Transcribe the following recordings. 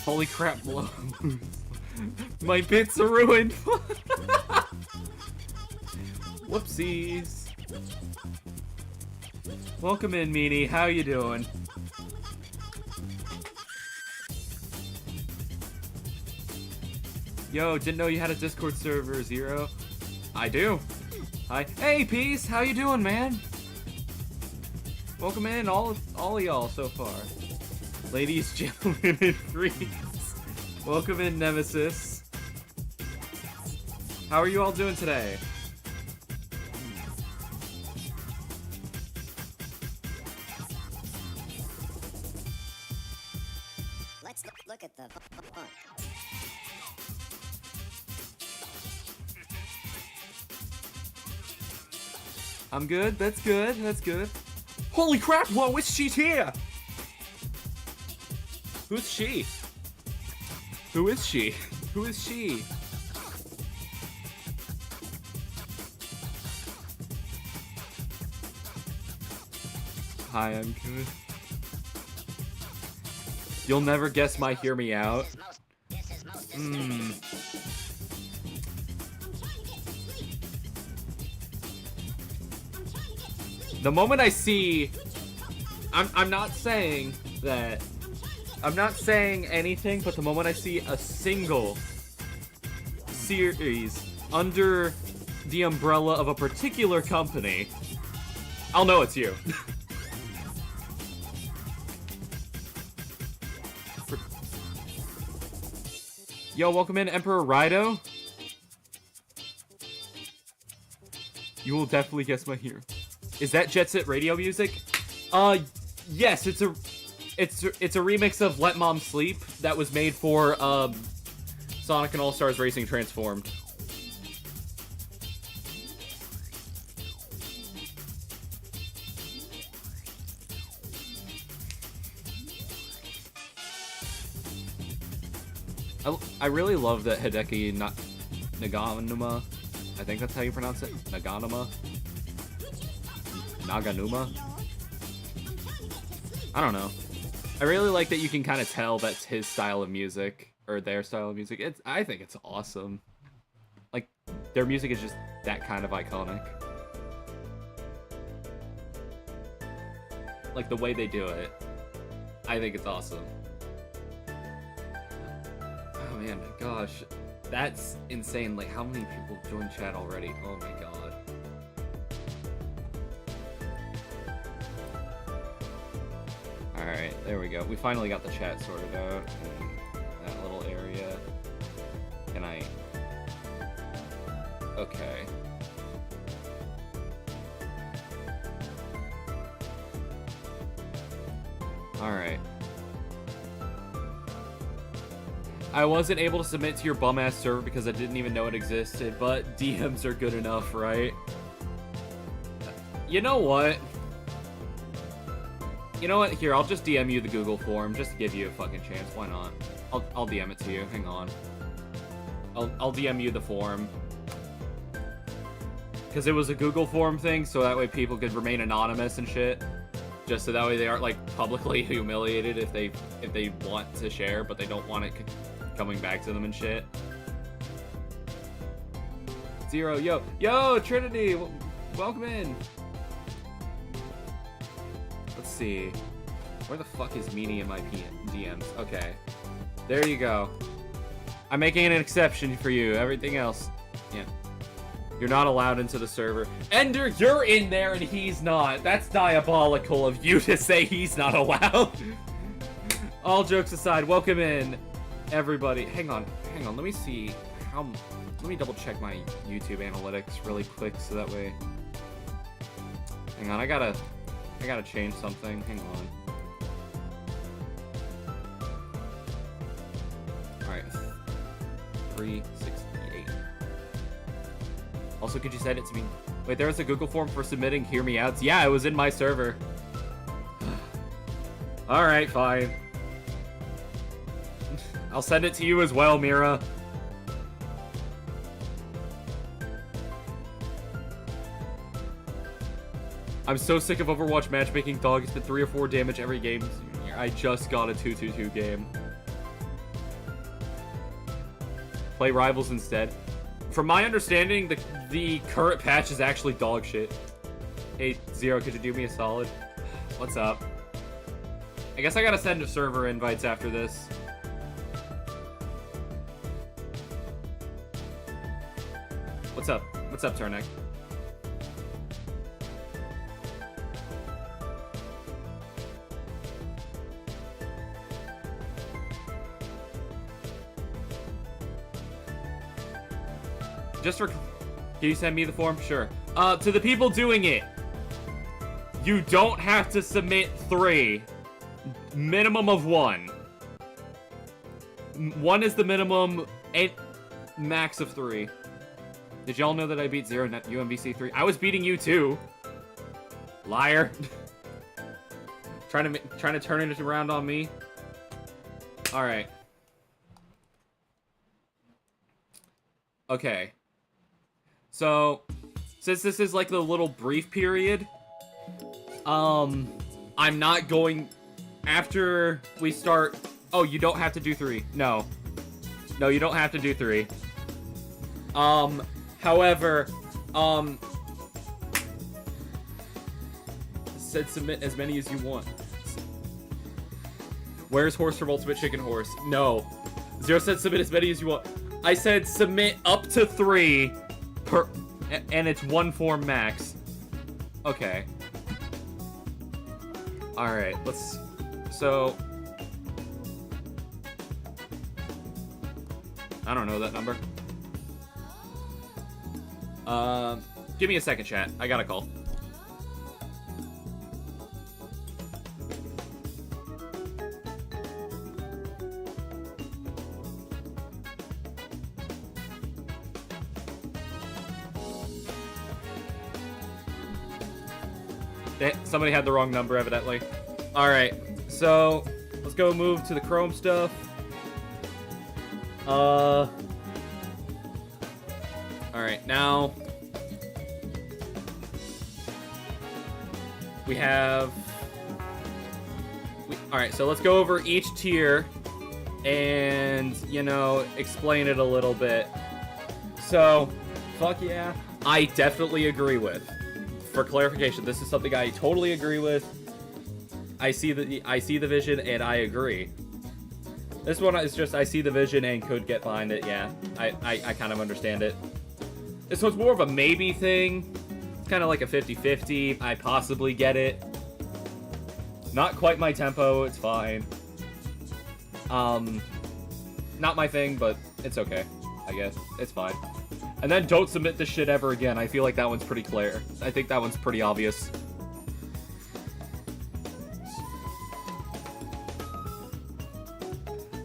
Holy crap, my bits are ruined. Whoopsies. Welcome in, Meanie. How you doing? Yo, didn't know you had a Discord server, Zero. I do. Hi. Hey, Peace. How you doing, man? Welcome in, all of y'all so far. Ladies, gentlemen, and freaks. Welcome in, Nemesis. How are you all doing today? Let's look at the font. I'm good. That's good. That's good. Holy crap! Whoa, it's she's here. Who's she? Who is she? Who is she? Hi, I'm good. You'll never guess my hear me out. The moment I see, I'm not saying that, I'm not saying anything, but the moment I see a single series under the umbrella of a particular company, I'll know it's you. Yo, welcome in, Emperor Rido. You will definitely guess my hero. Is that Jet Set Radio music? Yes, it's a remix of Let Mom Sleep that was made for Sonic and All-Stars Racing Transformed. I really love that Hideki Naganuma, I think that's how you pronounce it, Naganuma? Naganuma? I don't know. I really like that you can kind of tell that's his style of music, or their style of music. I think it's awesome. Like, their music is just that kind of iconic. Like, the way they do it, I think it's awesome. Oh man, gosh. That's insane. Like, how many people joined chat already? Oh my god. Alright, there we go. We finally got the chat sorted out in that little area. Can I... Okay. Alright. I wasn't able to submit to your bum-ass server because I didn't even know it existed, but DMs are good enough, right? You know what? You know what? Here, I'll just DM you the Google form, just to give you a fucking chance. Why not? I'll DM it to you. Hang on. I'll DM you the form. Because it was a Google form thing, so that way people could remain anonymous and shit. Just so that way they aren't, like, publicly humiliated if they want to share, but they don't want it coming back to them and shit. Zero, yo, Trinity, welcome in. Let's see. Where the fuck is Meanie in my DMs? Okay. There you go. I'm making an exception for you. Everything else, yeah. You're not allowed into the server. Ender, you're in there and he's not. That's diabolical of you to say he's not allowed. All jokes aside, welcome in, everybody. Hang on. Let me see how... Let me double check my YouTube analytics really quick so that way... Hang on, I gotta change something. Hang on. Alright. 368. Also, could you send it to me? Wait, there was a Google form for submitting Hear Me Outs? Yeah, it was in my server. Alright, fine. I'll send it to you as well, Mira. I'm so sick of Overwatch matchmaking, dog. It's been 3 or 4 damage every game. I just got a 2-2-2 game. Play Rivals instead. From my understanding, the current patch is actually dog shit. Hey, Zero, could you do me a solid? What's up? I guess I gotta send server invites after this. What's up? What's up, Turnek? Just for... Can you send me the form? Sure. To the people doing it, you don't have to submit 3. Minimum of 1. 1 is the minimum, and max of 3. Did y'all know that I beat Zero Net UMVC 3? I was beating you too. Liar. trying to turn it around on me. All right. Okay. So, since this is like the little brief period, I'm not going after we start. Oh, you don't have to do 3. No, you don't have to do 3. However, said submit as many as you want. Where's Horse from Ultimate Chicken Horse? No. Zero said submit as many as you want. I said submit up to 3 per, and it's 1 form max. Okay. Alright, let's, so, I don't know that number. Give me a second, chat. I got a call. Somebody had the wrong number, evidently. Alright, so let's go move to the Chrome stuff. Alright, now we have... Alright, so let's go over each tier and, you know, explain it a little bit. So, fuck yeah, I definitely agree with. For clarification, this is something I totally agree with. I see the vision and I agree. This one is just I see the vision and could get behind it. Yeah, I kind of understand it. This one's more of a maybe thing. It's kind of like a 50-50. I possibly get it. Not quite my tempo. It's fine. Not my thing, but it's okay. I guess it's fine. And then don't submit this shit ever again. I feel like that one's pretty clear. I think that one's pretty obvious.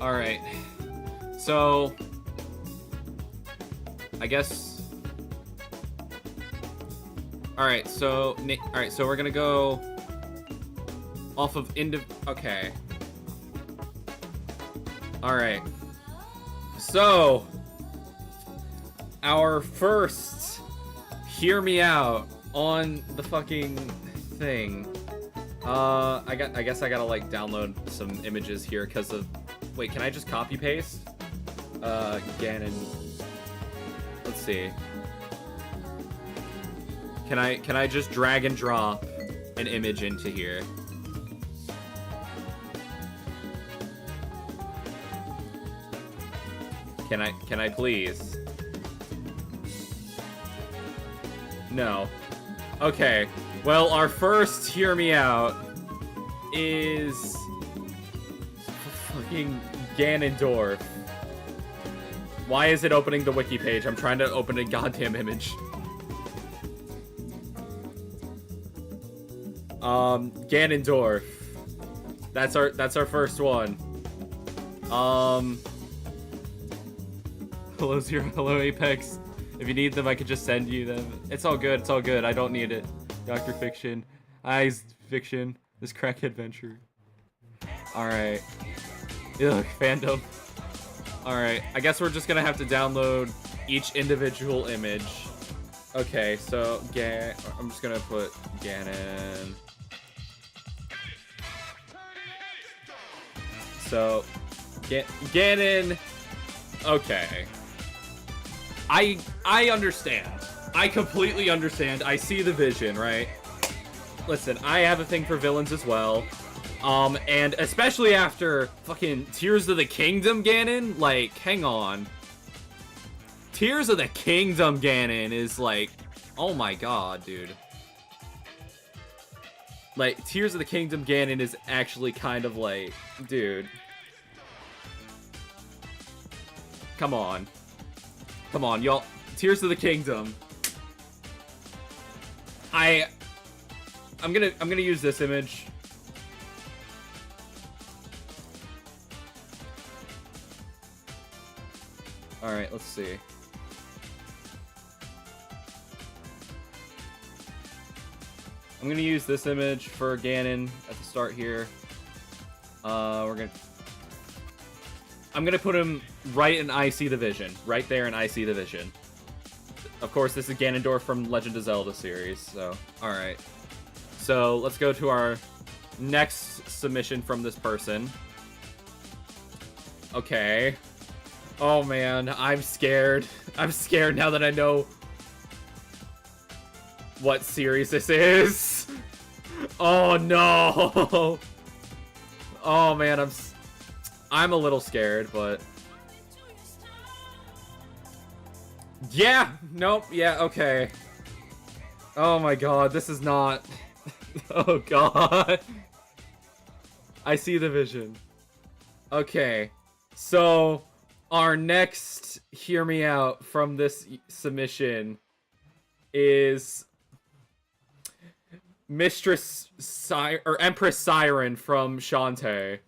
Alright. So, I guess... Alright, so we're gonna go off of okay. Alright. So... Our first hear me out on the fucking thing. I guess I gotta like download some images here because of. Wait, can I just copy paste? Ganon. Let's see. Can I just drag and drop an image into here? Can I please? No. Okay. Well, our first hear me out is fucking Ganondorf. Why is it opening the wiki page? I'm trying to open a goddamn image. Ganondorf. That's our first one. Hello Zero, hello Apex. If you need them, I could just send you them. It's all good, it's all good. I don't need it. Dr. Fiction. Eyes Fiction. This crackhead venture. Alright. Ugh, fandom. Alright, I guess we're just gonna have to download each individual image. Okay, so I'm just gonna put Ganon. So, Ganon. Okay. I understand. I completely understand. I see the vision, right? Listen, I have a thing for villains as well. And especially after fucking Tears of the Kingdom Ganon, like, hang on. Tears of the Kingdom Ganon is like, oh my god, dude. Like, Tears of the Kingdom Ganon is actually kind of like, dude. Come on. Come on, y'all. Tears of the Kingdom. I'm gonna use this image. Alright, let's see. I'm gonna use this image for Ganon at the start here. I'm gonna put him right in I See the Vision. Right there in I See the Vision. Of course, this is Ganondorf from Legend of Zelda series, so... Alright. So, let's go to our next submission from this person. Okay. Oh man, I'm scared. I'm scared now that I know what series this is. Oh no. Oh man, I'm a little scared, but yeah, nope, yeah, okay. Oh my god, this is not. Oh god. I see the vision. Okay, so our next hear me out from this submission is Mistress or Empress Siren from Shantae.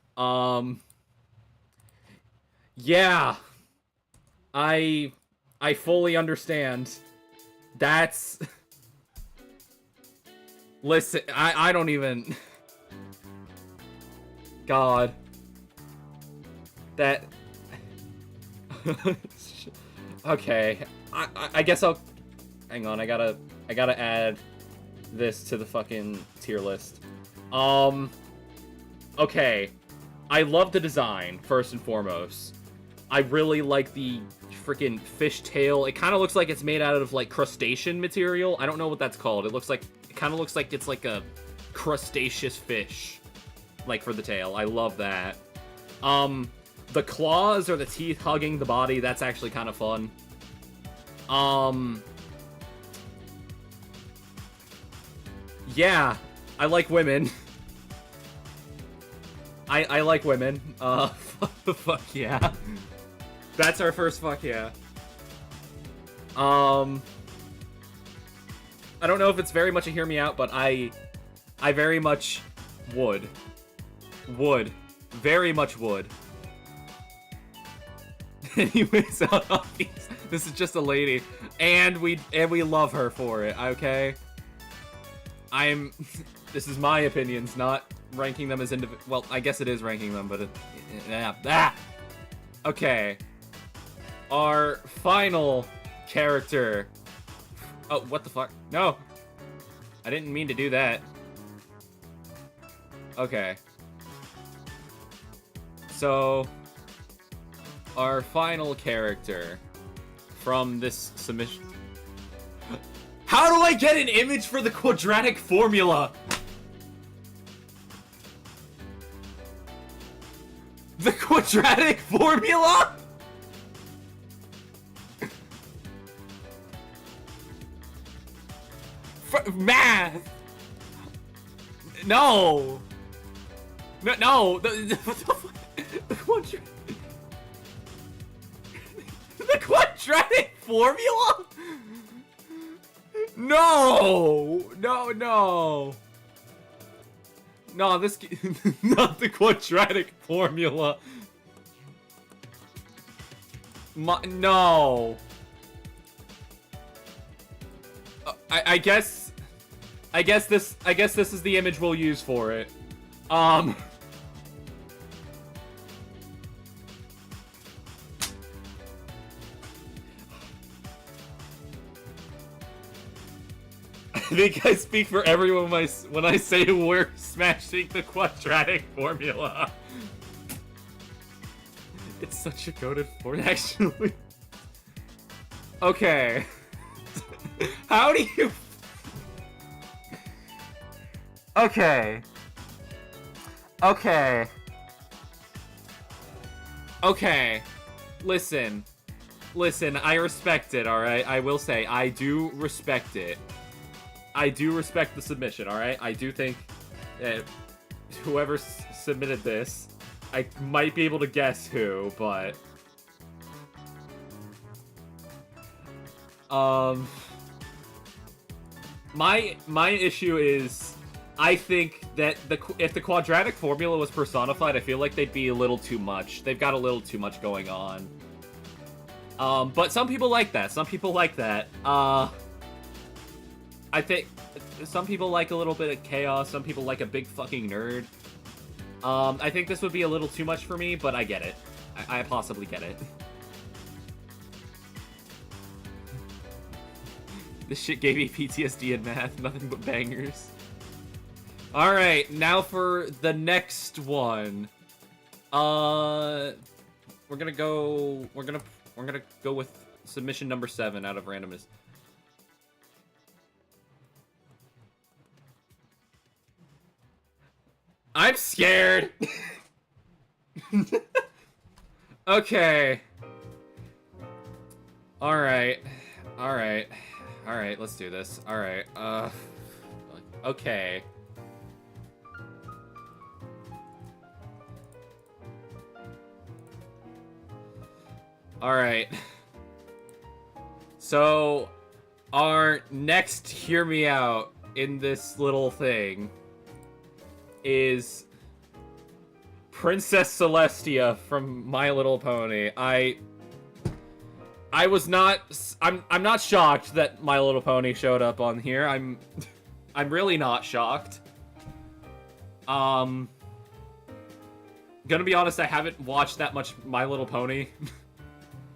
Yeah. I fully understand. That's listen, I don't even God. That okay. I guess I'll hang on, I gotta add this to the fucking tier list. Okay. I love the design, first and foremost. I really like the freaking fish tail. It kind of looks like it's made out of, like, crustacean material. I don't know what that's called. It kind of looks like it's like a crustaceous fish. Like, for the tail. I love that. The claws or the teeth hugging the body, that's actually kind of fun. Yeah, I like women. I like women. Fuck yeah. That's our first fuck yeah. I don't know if it's very much a hear me out, but I very much would. Very much would. Anyways, this is just a lady. And we love her for it, okay? This is my opinions, not ranking them as well, I guess it is ranking them, but okay. Our final character. Oh, what the fuck? No! I didn't mean to do that. Okay. So, our final character from this submission. How do I get an image for the quadratic formula? The quadratic formula? Math! No! No! The quadratic formula? No! No! No, this... not the quadratic formula. No! I guess this is the image we'll use for it. I think I speak for everyone when I say we're smashing the quadratic formula. It's such a goated sport, actually. Okay. How do you... Okay. Okay. Okay. Listen. Listen, I respect it, alright? I will say, I do respect it. I do respect the submission, alright? I do think that whoever submitted this, I might be able to guess who, but... My issue is, I think that if the quadratic formula was personified, I feel like they'd be a little too much. They've got a little too much going on. But some people like that. Some people like that. I think some people like a little bit of chaos. Some people like a big fucking nerd. I think this would be a little too much for me, but I get it. I possibly get it. This shit gave me PTSD in math. Nothing but bangers. Alright, now for the next one. We're gonna go with submission number 7 out of randomness. I'm scared. Okay. Alright. Alright. Alright, let's do this. Alright, okay. Alright. So, our next hear me out in this little thing is Princess Celestia from My Little Pony. I was not... I'm not shocked that My Little Pony showed up on here. I'm really not shocked. Gonna be honest, I haven't watched that much My Little Pony.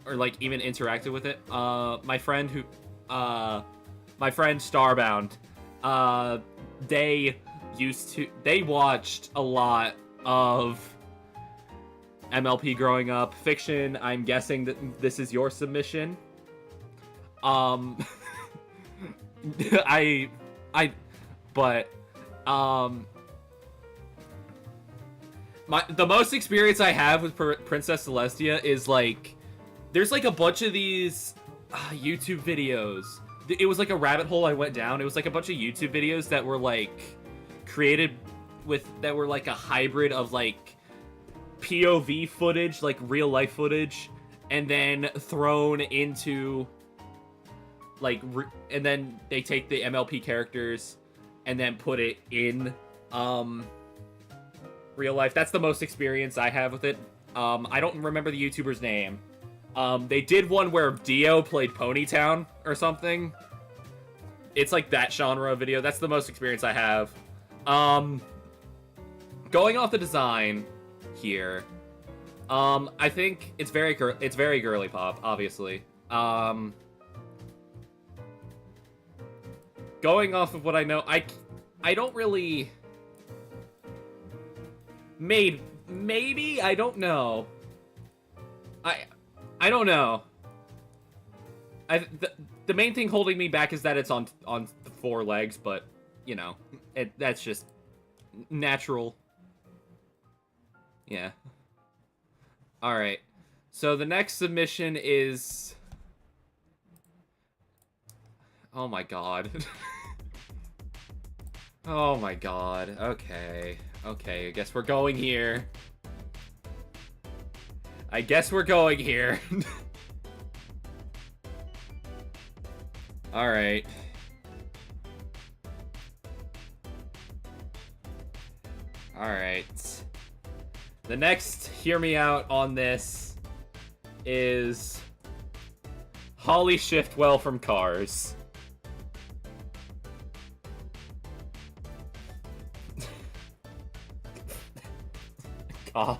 Or, like, even interacted with it. My friend Starbound, they watched a lot of MLP growing up. Fiction, I'm guessing that this is your submission. The most experience I have with Princess Celestia is, like, there's, like, a bunch of these YouTube videos. It was, like, a rabbit hole I went down. It was, like, a bunch of YouTube videos that were, like, created that were, like, a hybrid of, like, POV footage, like, real-life footage, and then thrown into, like, and then they take the MLP characters and then put it in, real life. That's the most experience I have with it. I don't remember the YouTuber's name. They did one where Dio played Ponytown or something. It's like that genre of video. That's the most experience I have. Going off the design here, I think it's very girly pop, obviously. Going off of what I know, I don't really... Maybe? I don't know. I don't know. The main thing holding me back is that it's on the 4 legs, but, you know, that's just natural. Yeah. Alright. So the next submission is... Oh my god. Oh my god. Okay. Okay, I guess we're going here. I guess we're going here. Alright. Alright. The next hear me out on this is Holly Shiftwell from Cars. God.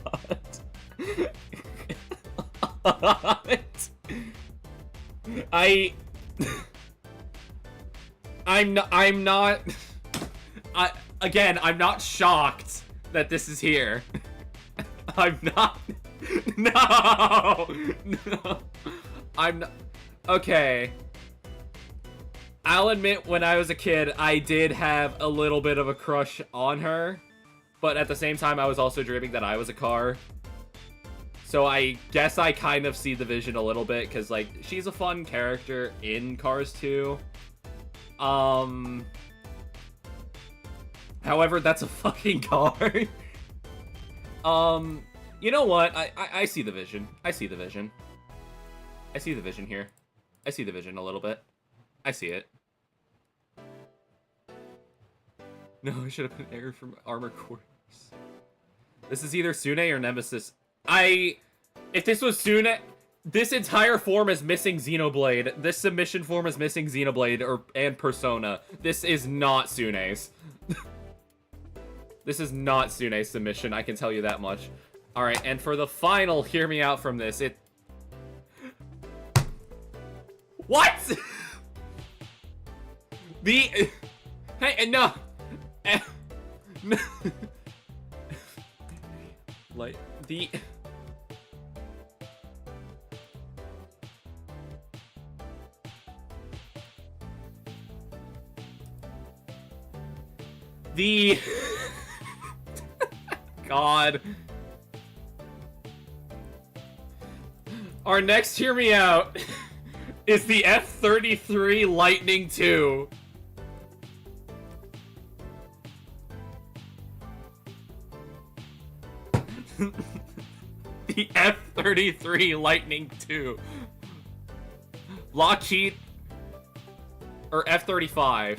I'm not again, I'm not shocked that this is here. I'm not. No. I'm not. Okay. I'll admit, when I was a kid, I did have a little bit of a crush on her. But at the same time, I was also dreaming that I was a car. So I guess I kind of see the vision a little bit, because, like, she's a fun character in Cars 2. However, that's a fucking car. You know what? I see the vision. I see the vision. I see the vision here. I see the vision a little bit. I see it. No, I should have put error from Armor Corps. This is either Sune or Nemesis. If this was Sune, this entire form is missing Xenoblade. This submission form is missing Xenoblade and Persona. This is not Sune's. This is not Sune's submission, I can tell you that much. Alright, and for the final, hear me out from this, What?! Hey, no! No. Like, God. Our next Hear Me Out is the F-33 Lightning II. The F-33 Lightning II. Lockheed... Or F-35.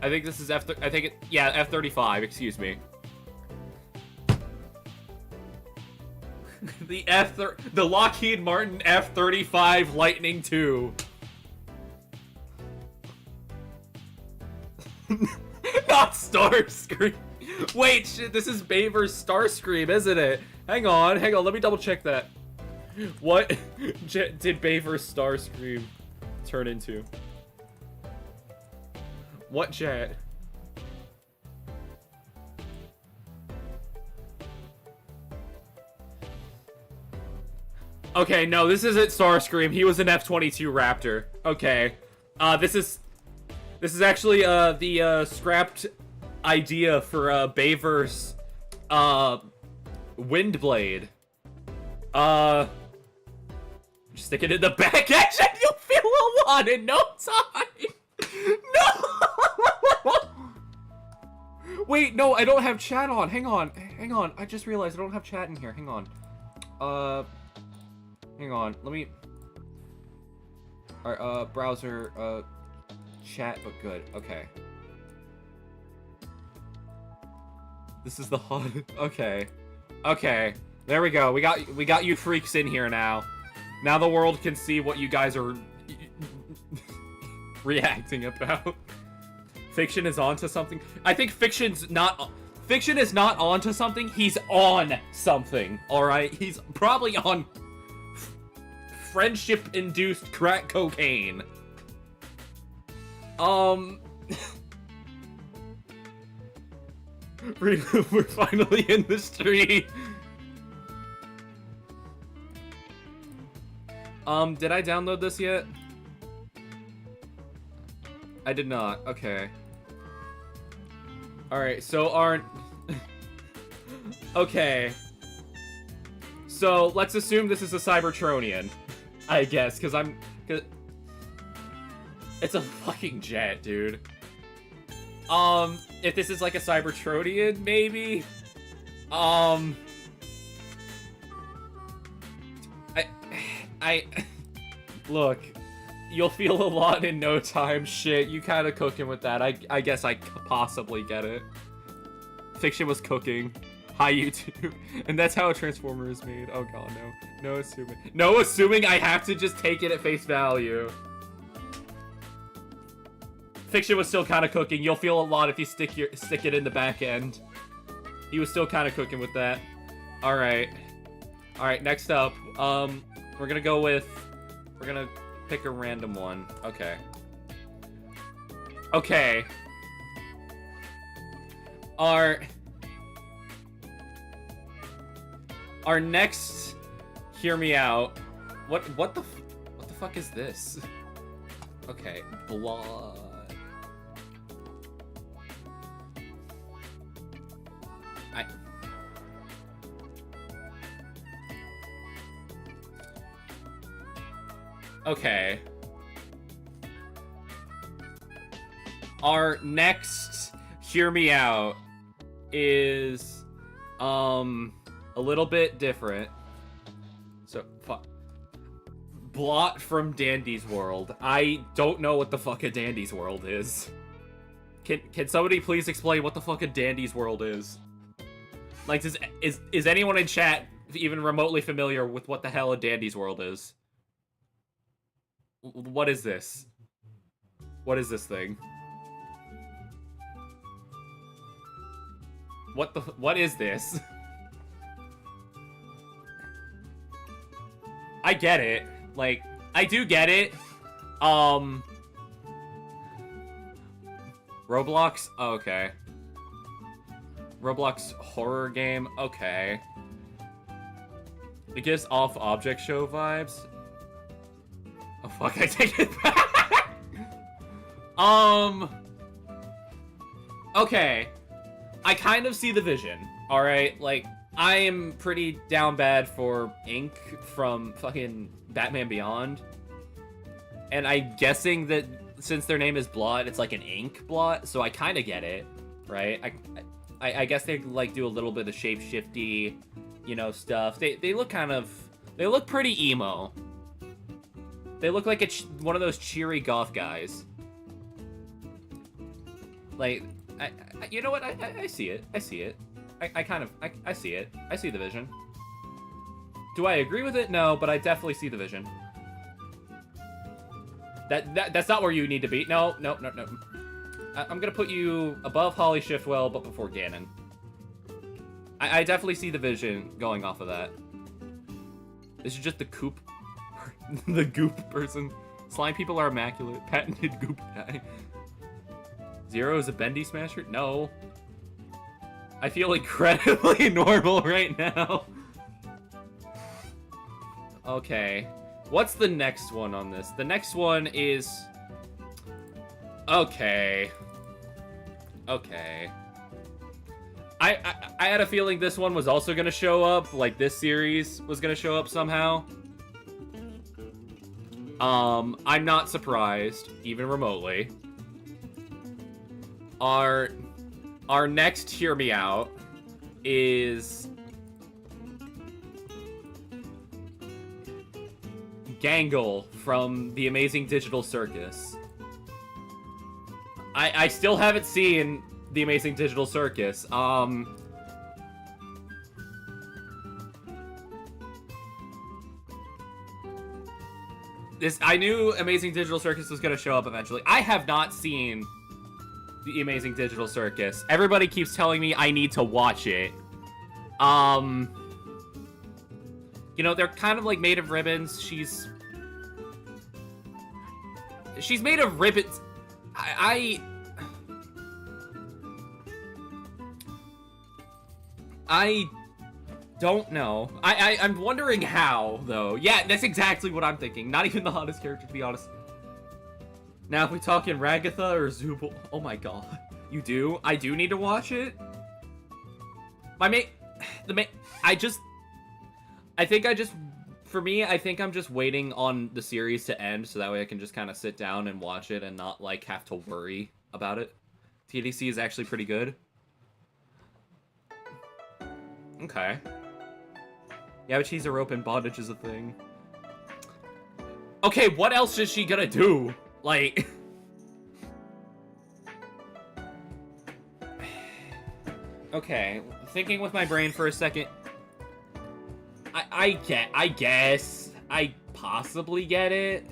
I think this is F-35, excuse me. The Lockheed Martin F-35 Lightning II. Not Starscream. Wait, shit, this is Baver's Starscream, isn't it? Hang on, let me double check that. What did Baver's Starscream turn into? What jet? Okay, no, this isn't Starscream. He was an F-22 Raptor. Okay. This is actually, the, scrapped idea for, Baver's, Windblade. Just stick it in the back engine, you'll feel a lot in no time! No! Wait, no, I don't have chat on. Hang on. I just realized I don't have chat in here. Hang on. Hang on. Let me... Alright, browser, chat, but good. Okay. This is the hot... Okay. Okay. There we go. We got you freaks in here now. Now the world can see what you guys are reacting about. Fiction is onto something. I think Fiction is not onto something. He's on something. All right. He's probably on friendship-induced crack cocaine. We're finally in the street. Did I download this yet? I did not. Okay. Alright, so okay. So, let's assume this is a Cybertronian. I guess, because it's a fucking jet, dude. If this is like a Cybertronian, maybe? Look, you'll feel a lot in no time. Shit, you kind of cooking with that. I guess I possibly get it. Fiction was cooking. Hi, YouTube. And that's how a Transformer is made. Oh god, no. No assuming. No assuming, I have to just take it at face value. Fiction was still kind of cooking. You'll feel a lot if you stick it in the back end. He was still kind of cooking with that. Alright. Alright, next up. We're gonna pick a random one. Okay. Okay. Our next Hear Me Out. What the fuck is this? Okay, blood. Okay. Our next hear me out is a little bit different. So fuck. Blot from Dandy's World. I don't know what the fuck a Dandy's World is. Can somebody please explain what the fuck a Dandy's World is? Like, is anyone in chat even remotely familiar with what the hell a Dandy's World is? What is this? What is this thing? What is this? I get it. Like, I do get it. Roblox? Oh, okay. Roblox horror game? Okay. It gives off object show vibes. Oh fuck, I take it back! Okay. I kind of see the vision, alright? Like, I am pretty down bad for Ink from fucking Batman Beyond. And I'm guessing that since their name is Blot, it's like an ink blot, so I kind of get it, right? I guess they like do a little bit of shape-shifty, you know, stuff. They look kind of... They look pretty emo. They look like one of those cheery goth guys. Like, you know what? I see it. I see it. I see it. I see the vision. Do I agree with it? No, but I definitely see the vision. That's not where you need to be. No. I'm gonna put you above Holly Shiftwell, but before Ganon. I definitely see the vision going off of that. This is just the goop, the goop person. Slime people are immaculate. Patented goop guy. Zero is a bendy smasher? No. I feel incredibly normal right now. Okay. What's the next one on this? The next one is... Okay. Okay. I had a feeling this one was also going to show up. Like, this series was going to show up somehow. I'm not surprised, even remotely. Our next Hear Me Out is... Gangle from The Amazing Digital Circus. I still haven't seen The Amazing Digital Circus. I knew Amazing Digital Circus was going to show up eventually. I have not seen The Amazing Digital Circus. Everybody keeps telling me I need to watch it. You know, they're kind of like made of ribbons. She's made of ribbons. I don't know. I'm wondering how, though. Yeah, that's exactly what I'm thinking. Not even the hottest character, to be honest. Now, if we talk in Ragatha or Zooble... Oh my god. You do? I do need to watch it? For me, I think I'm just waiting on the series to end so that way I can just kind of sit down and watch it and not, like, have to worry about it. TDC is actually pretty good. Okay. Yeah, but she's a rope and bondage is a thing. Okay, what else is she gonna do? Like... Okay, thinking with my brain for a second... I guess I possibly get it.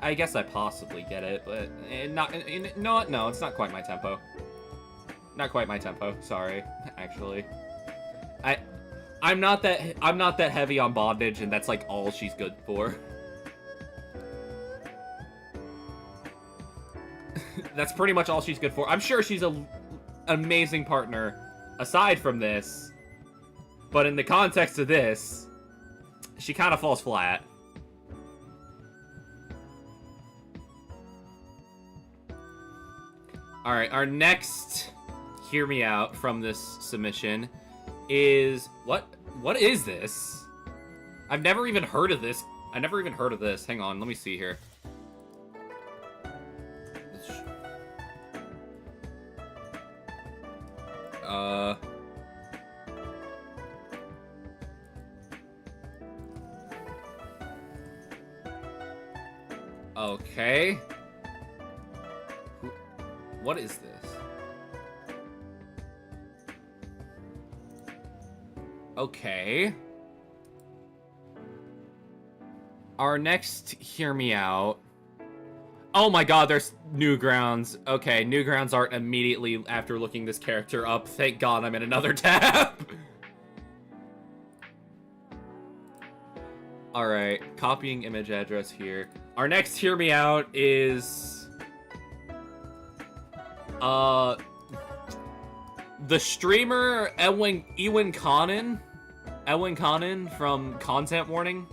I guess I possibly get it, but no, it's not quite my tempo. Not quite my tempo. Sorry, actually. I'm not that heavy on bondage, and that's like all she's good for. That's pretty much all she's good for. I'm sure she's an amazing partner aside from this. But in the context of this, she kind of falls flat. Alright, our next hear me out from this submission is... What is this? I've never even heard of this. I never even heard of this. Hang on, let me see here. Okay. What is this? Okay. Our next hear me out. Oh my god, there's Newgrounds. Okay, Newgrounds aren't immediately after looking this character up. Thank god I'm in another tab. Alright, copying image address here. Our next hear me out is... the streamer Ewan Conan from Content Warning.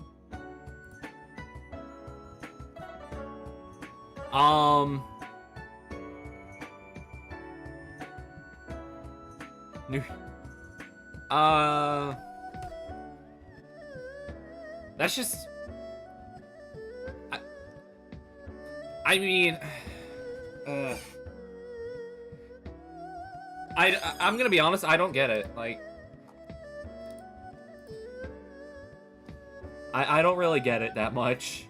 That's just... I mean... I'm gonna be honest, I don't get it. Like... I don't really get it that much.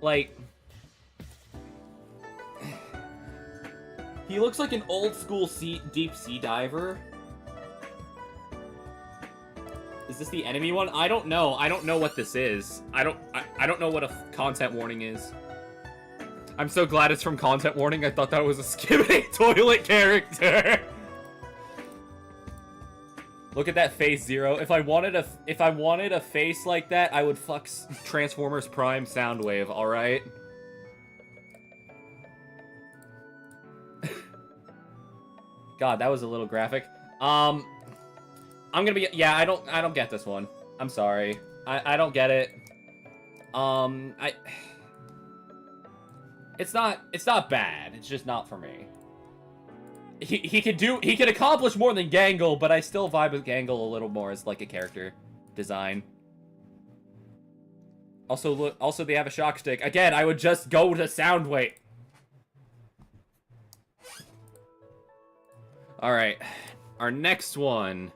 Like... He looks like an old school deep sea diver. Is this the enemy one? I don't know. I don't know what this is. I don't know what a content warning is. I'm so glad it's from Content Warning. I thought that was a skimming toilet character. Look at that face, Zero. If I wanted a face like that, I would fuck Transformers Prime Soundwave, all right? God, that was a little graphic. I'm gonna be... Yeah, I don't get this one. I'm sorry. I don't get it. It's not bad. It's just not for me. He could accomplish more than Gangle, but I still vibe with Gangle a little more as like a character design. Also they have a shock stick. Again, I would just go to Soundwave. All right, our next one.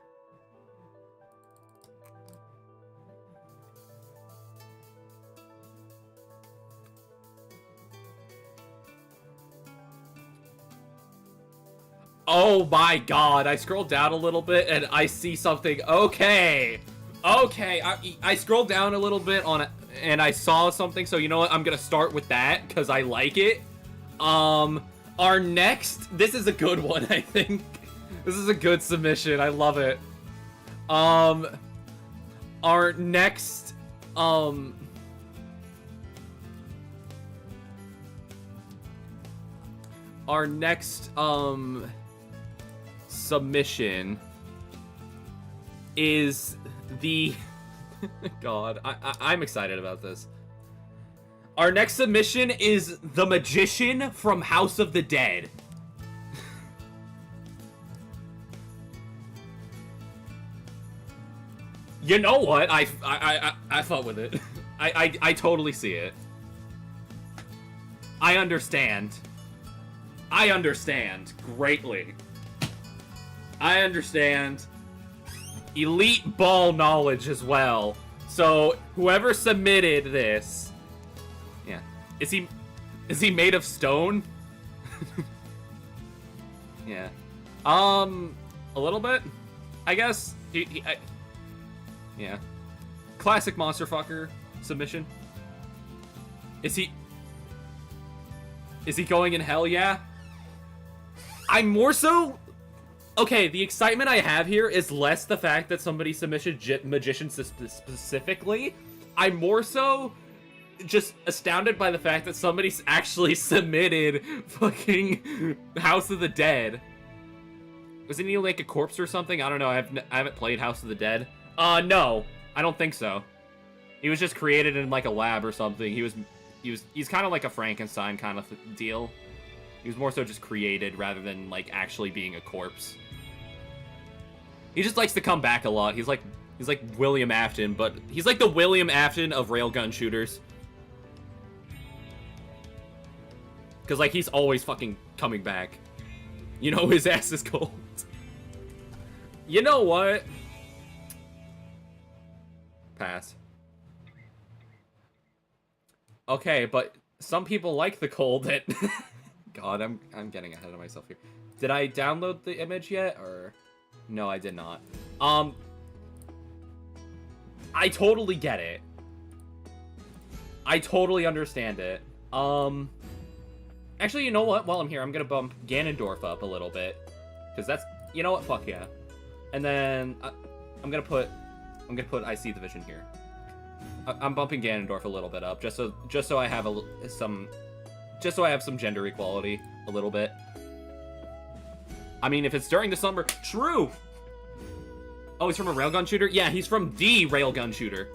Oh my god, I scrolled down a little bit and I see something. Okay. I scrolled down a little bit on it and I saw something, so you know what? I'm gonna start with that because I like it. Our next, this is a good one, I think. This is a good submission. I love it. Our next, submission is the... God, I'm excited about this. Our next submission is the Magician from House of the Dead. You know what? I fuck with it. I totally see it. I understand. I understand greatly. I understand. Elite ball knowledge as well. So whoever submitted this, yeah, is he made of stone? Yeah, a little bit, I guess. Yeah, classic monster fucker submission. Is he going in hell? Yeah. I'm more so... Okay, the excitement I have here is less the fact that somebody submitted Magician specifically. I'm more so just astounded by the fact that somebody's actually submitted fucking House of the Dead. Wasn't he like a corpse or something? I don't know. I haven't played House of the Dead. No, I don't think so. He was just created in like a lab or something. He's kind of like a Frankenstein kind of deal. He was more so just created rather than, like, actually being a corpse. He just likes to come back a lot. He's like William Afton, but he's like the William Afton of railgun shooters. Because, like, he's always fucking coming back. You know, his ass is cold. You know what? Pass. Okay, but some people like the cold that... God, I'm getting ahead of myself here. Did I download the image yet, or... No, I did not. I totally get it. I totally understand it. Actually, you know what? While I'm here, I'm gonna bump Ganondorf up a little bit. Because that's... You know what? Fuck yeah. And then... I'm gonna put I See the Vision here. I'm bumping Ganondorf a little bit up, just so I have some gender equality a little bit. I mean, if it's during the summer, true. Oh, he's from a railgun shooter? Yeah, he's from the railgun shooter.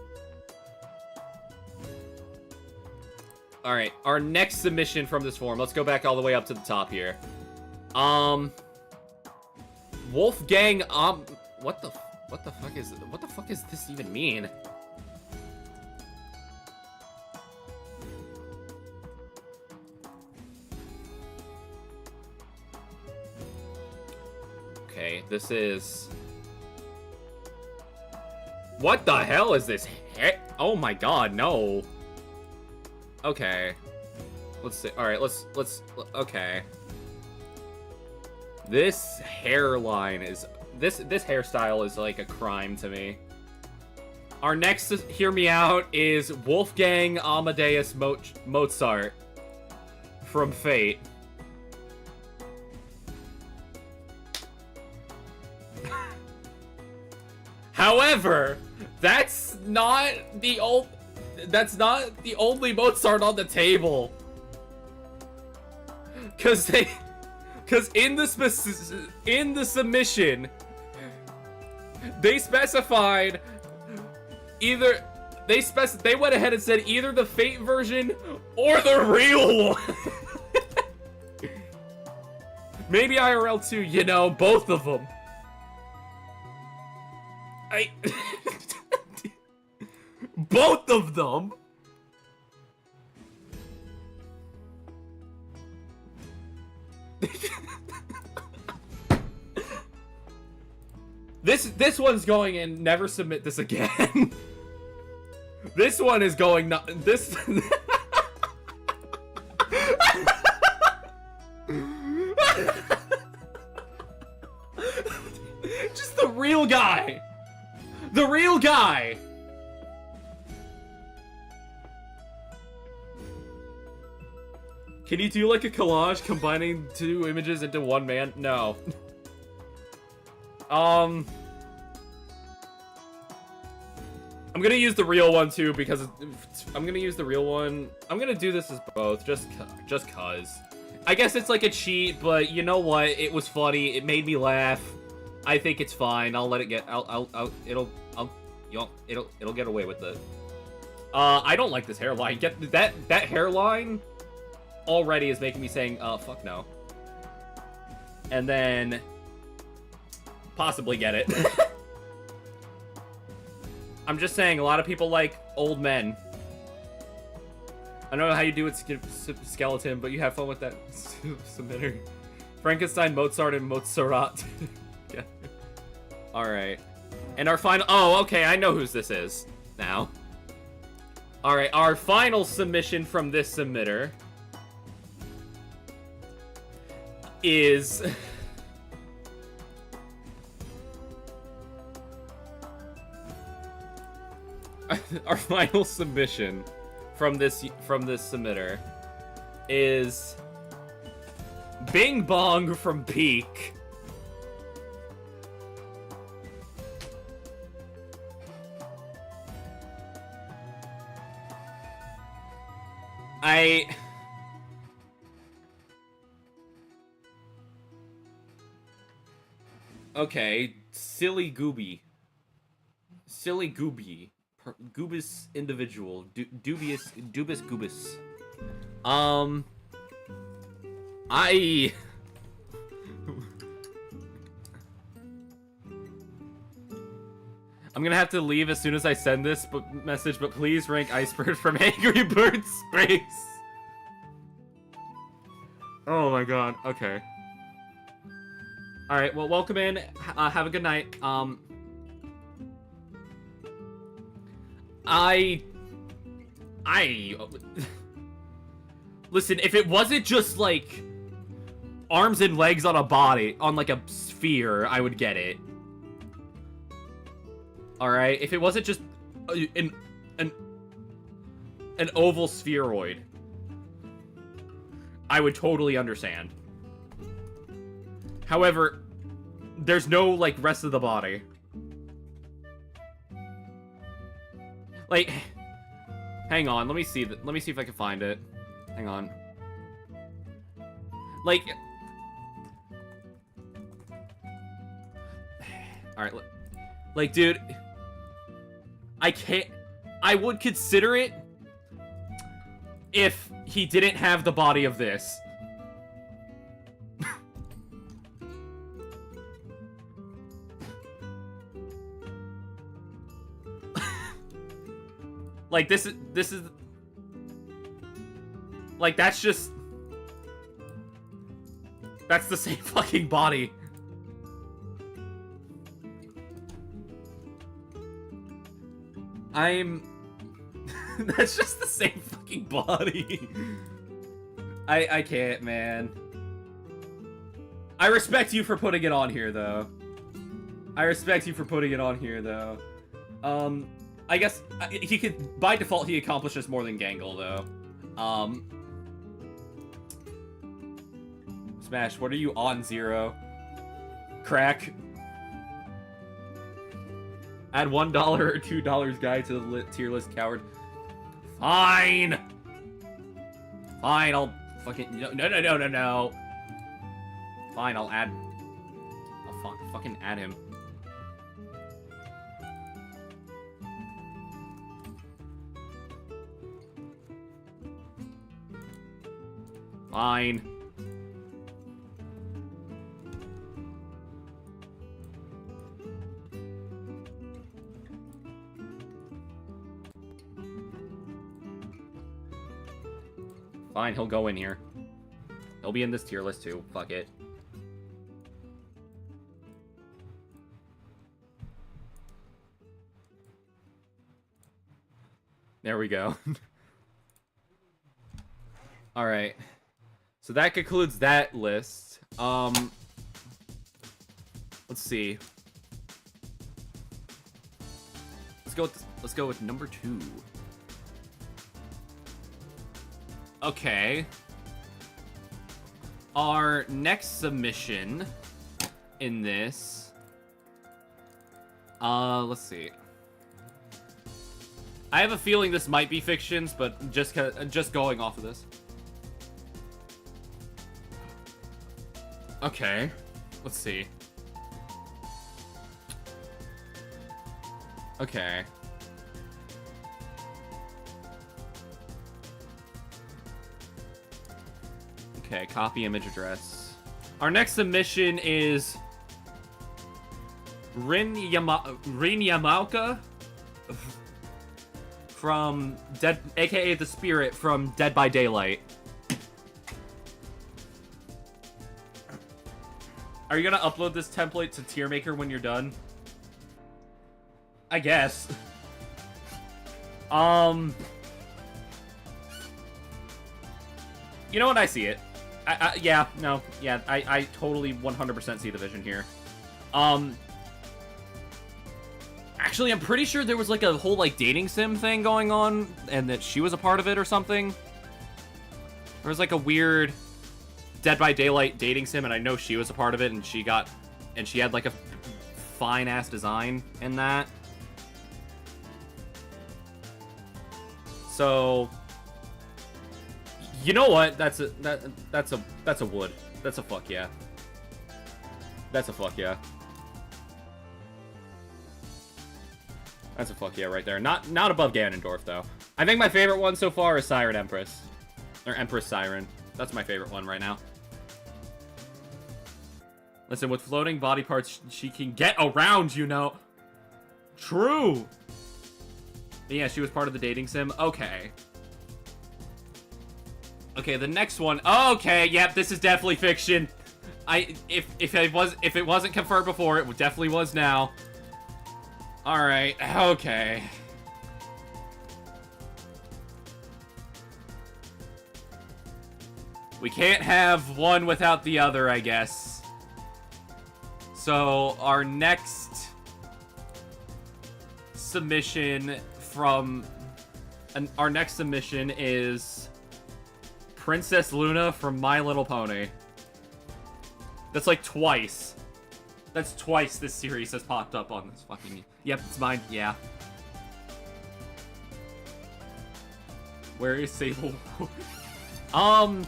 All right, our next submission from this forum. Let's go back all the way up to the top here. Wolfgang. What the fuck is this even mean? Okay, this is... What the hell is this? Oh my god, no. Okay. Let's see. Alright, let's... Okay. This hairline is... This hairstyle is like a crime to me. Our next Hear Me Out is Wolfgang Amadeus Mozart from Fate. However, that's not the only Mozart on the table. Cause in the submission, they specified either they went ahead and said either the Fate version or the real one. Maybe IRL 2, you know, both of them. Both of them. This one's going in. Never submit this again. This one is going not this. Just the real guy. The real guy. Can you do like a collage combining two images into one man? No. I'm gonna use the real one too because I'm gonna use the real one. I'm gonna do this as both just cause. I guess it's like a cheat, but you know what? It was funny. It made me laugh. I think it's fine. I'll let it get. It'll get away with it. I don't like this hairline. Get that hairline already is making me saying, fuck no. And then possibly get it. I'm just saying, a lot of people like old men. I don't know how you do it, Skeleton, but you have fun with that submitter. Frankenstein, Mozart, and Mozart. Yeah. Alright. And our final... Oh, okay, I know whose this is now. Alright, our final submission from this submitter is... Our final submission from this submitter is Bing Bong from Peak. Okay, silly gooby. Silly gooby. Goobus individual. Dubious goobus. I'm gonna have to leave as soon as I send this message, but please rank Icebird from Angry Bird Space. Oh my god, okay. Alright, well, welcome in. Have a good night. Listen, if it wasn't just, like, arms and legs on a body, on, like, a sphere, I would get it. Alright? If it wasn't just an oval spheroid, I would totally understand. However, there's no, like, rest of the body. Like, hang on, let me see if I can find it. Hang on. Like, alright, like, dude, I would consider it if he didn't have the body of this. Like, this is... Like, that's just... That's the same fucking body. That's just the same fucking body. I can't, man. I respect you for putting it on here, though. I guess he could, by default, he accomplishes more than Gangle, though. Smash, what are you on, Zero? Crack. Add $1 or $2 guide to the tier list, coward. Fine! Fine, I'll fucking... No. Fine, I'll add... I'll fucking add him. Fine. Fine, he'll go in here. He'll be in this tier list too. Fuck it. There we go. Alright. So that concludes that list. Let's see. Let's go with number 2. Okay. Our next submission in this. Let's see. I have a feeling this might be fictions, but just going off of this. Okay. Let's see. Okay. Okay, copy image address. Our next submission is Rin Yamauka from Dead, aka the Spirit from Dead by Daylight. Are you gonna upload this template to Tier Maker when you're done? I guess. You know what? I see it. Yeah, no, yeah, I totally 100% see the vision here. Actually, I'm pretty sure there was, like, a whole, like, dating sim thing going on, and that she was a part of it or something. There was, like, a weird Dead by Daylight dating sim, and I know she was a part of it, and she had, like, a fine-ass design in that. So... You know what? That's a wood. That's a fuck yeah. That's a fuck yeah. That's a fuck yeah right there. Not above Ganondorf though. I think my favorite one so far is Siren Empress. Or Empress Siren. That's my favorite one right now. Listen, with floating body parts, she can get around, you know. True. But yeah, she was part of the dating sim. Okay. Okay, the next one. Okay, yep, this is definitely fiction. If it wasn't confirmed before, it definitely was now. All right. Okay. We can't have one without the other, I guess. So our next submission is Princess Luna from My Little Pony. That's like twice. That's twice this series has popped up on this fucking... Yep, it's mine. Yeah. Where is Sable? I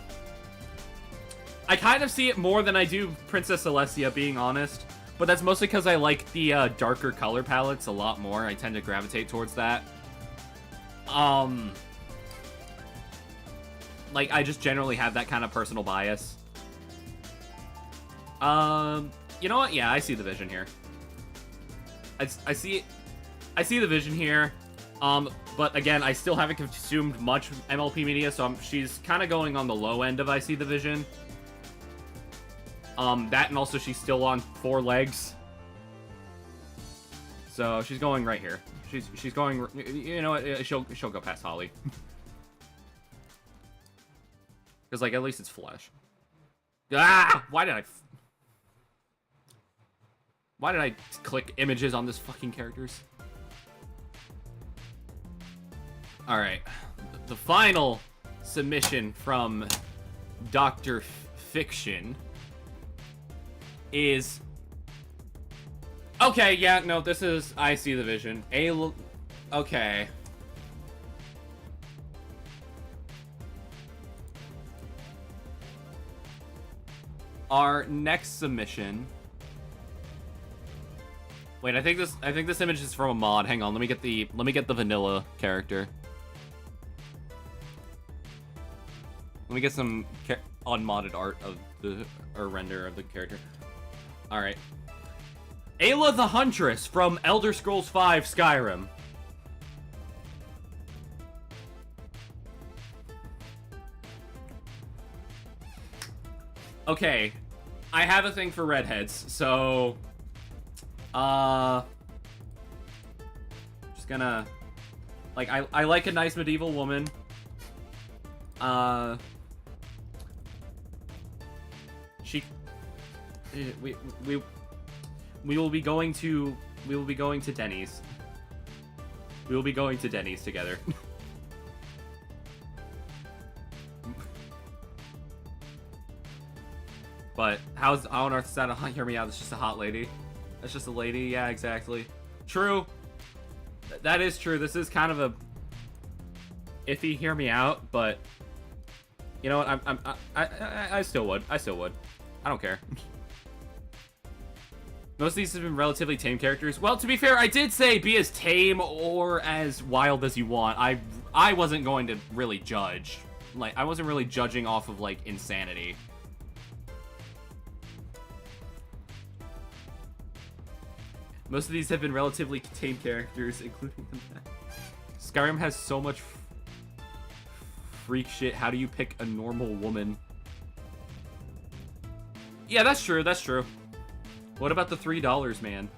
kind of see it more than I do Princess Celestia, being honest. But that's mostly because I like the darker color palettes a lot more. I tend to gravitate towards that. Like, I just generally have that kind of personal bias. You know what? Yeah, I see the vision here. I see the vision here. But again, I still haven't consumed much MLP media, so she's kind of going on the low end of I see the vision. That and also she's still on 4 legs. So she's going right here. She's going, you know what, she'll go past Holly. Because, like, at least it's flesh. Ah! Why did I click images on this fucking characters? Alright. The final submission from Dr. Fiction is... Okay, yeah, no, this is... I see the vision. Okay. Our next submission... Wait, I think this image is from a mod. Hang on, let me get the vanilla character. Let me get some unmodded art of or render of the character. All right. Ayla the Huntress from Elder Scrolls V Skyrim. Okay, I have a thing for redheads, so just gonna, like, I like a nice medieval woman. We will be going to Denny's. We will be going to Denny's together. But how on earth is that? Hear me out. It's just a hot lady. That's just a lady. Yeah, exactly. True. That is true. This is kind of a iffy. Hear me out, but you know what? I still would. I don't care. Most of these have been relatively tame characters. Well, to be fair, I did say be as tame or as wild as you want. I wasn't going to really judge. Like, I wasn't really judging off of, like, insanity. Most of these have been relatively tame characters, including the map. Skyrim has so much freak shit. How do you pick a normal woman? Yeah, that's true. That's true. What about the $3 man?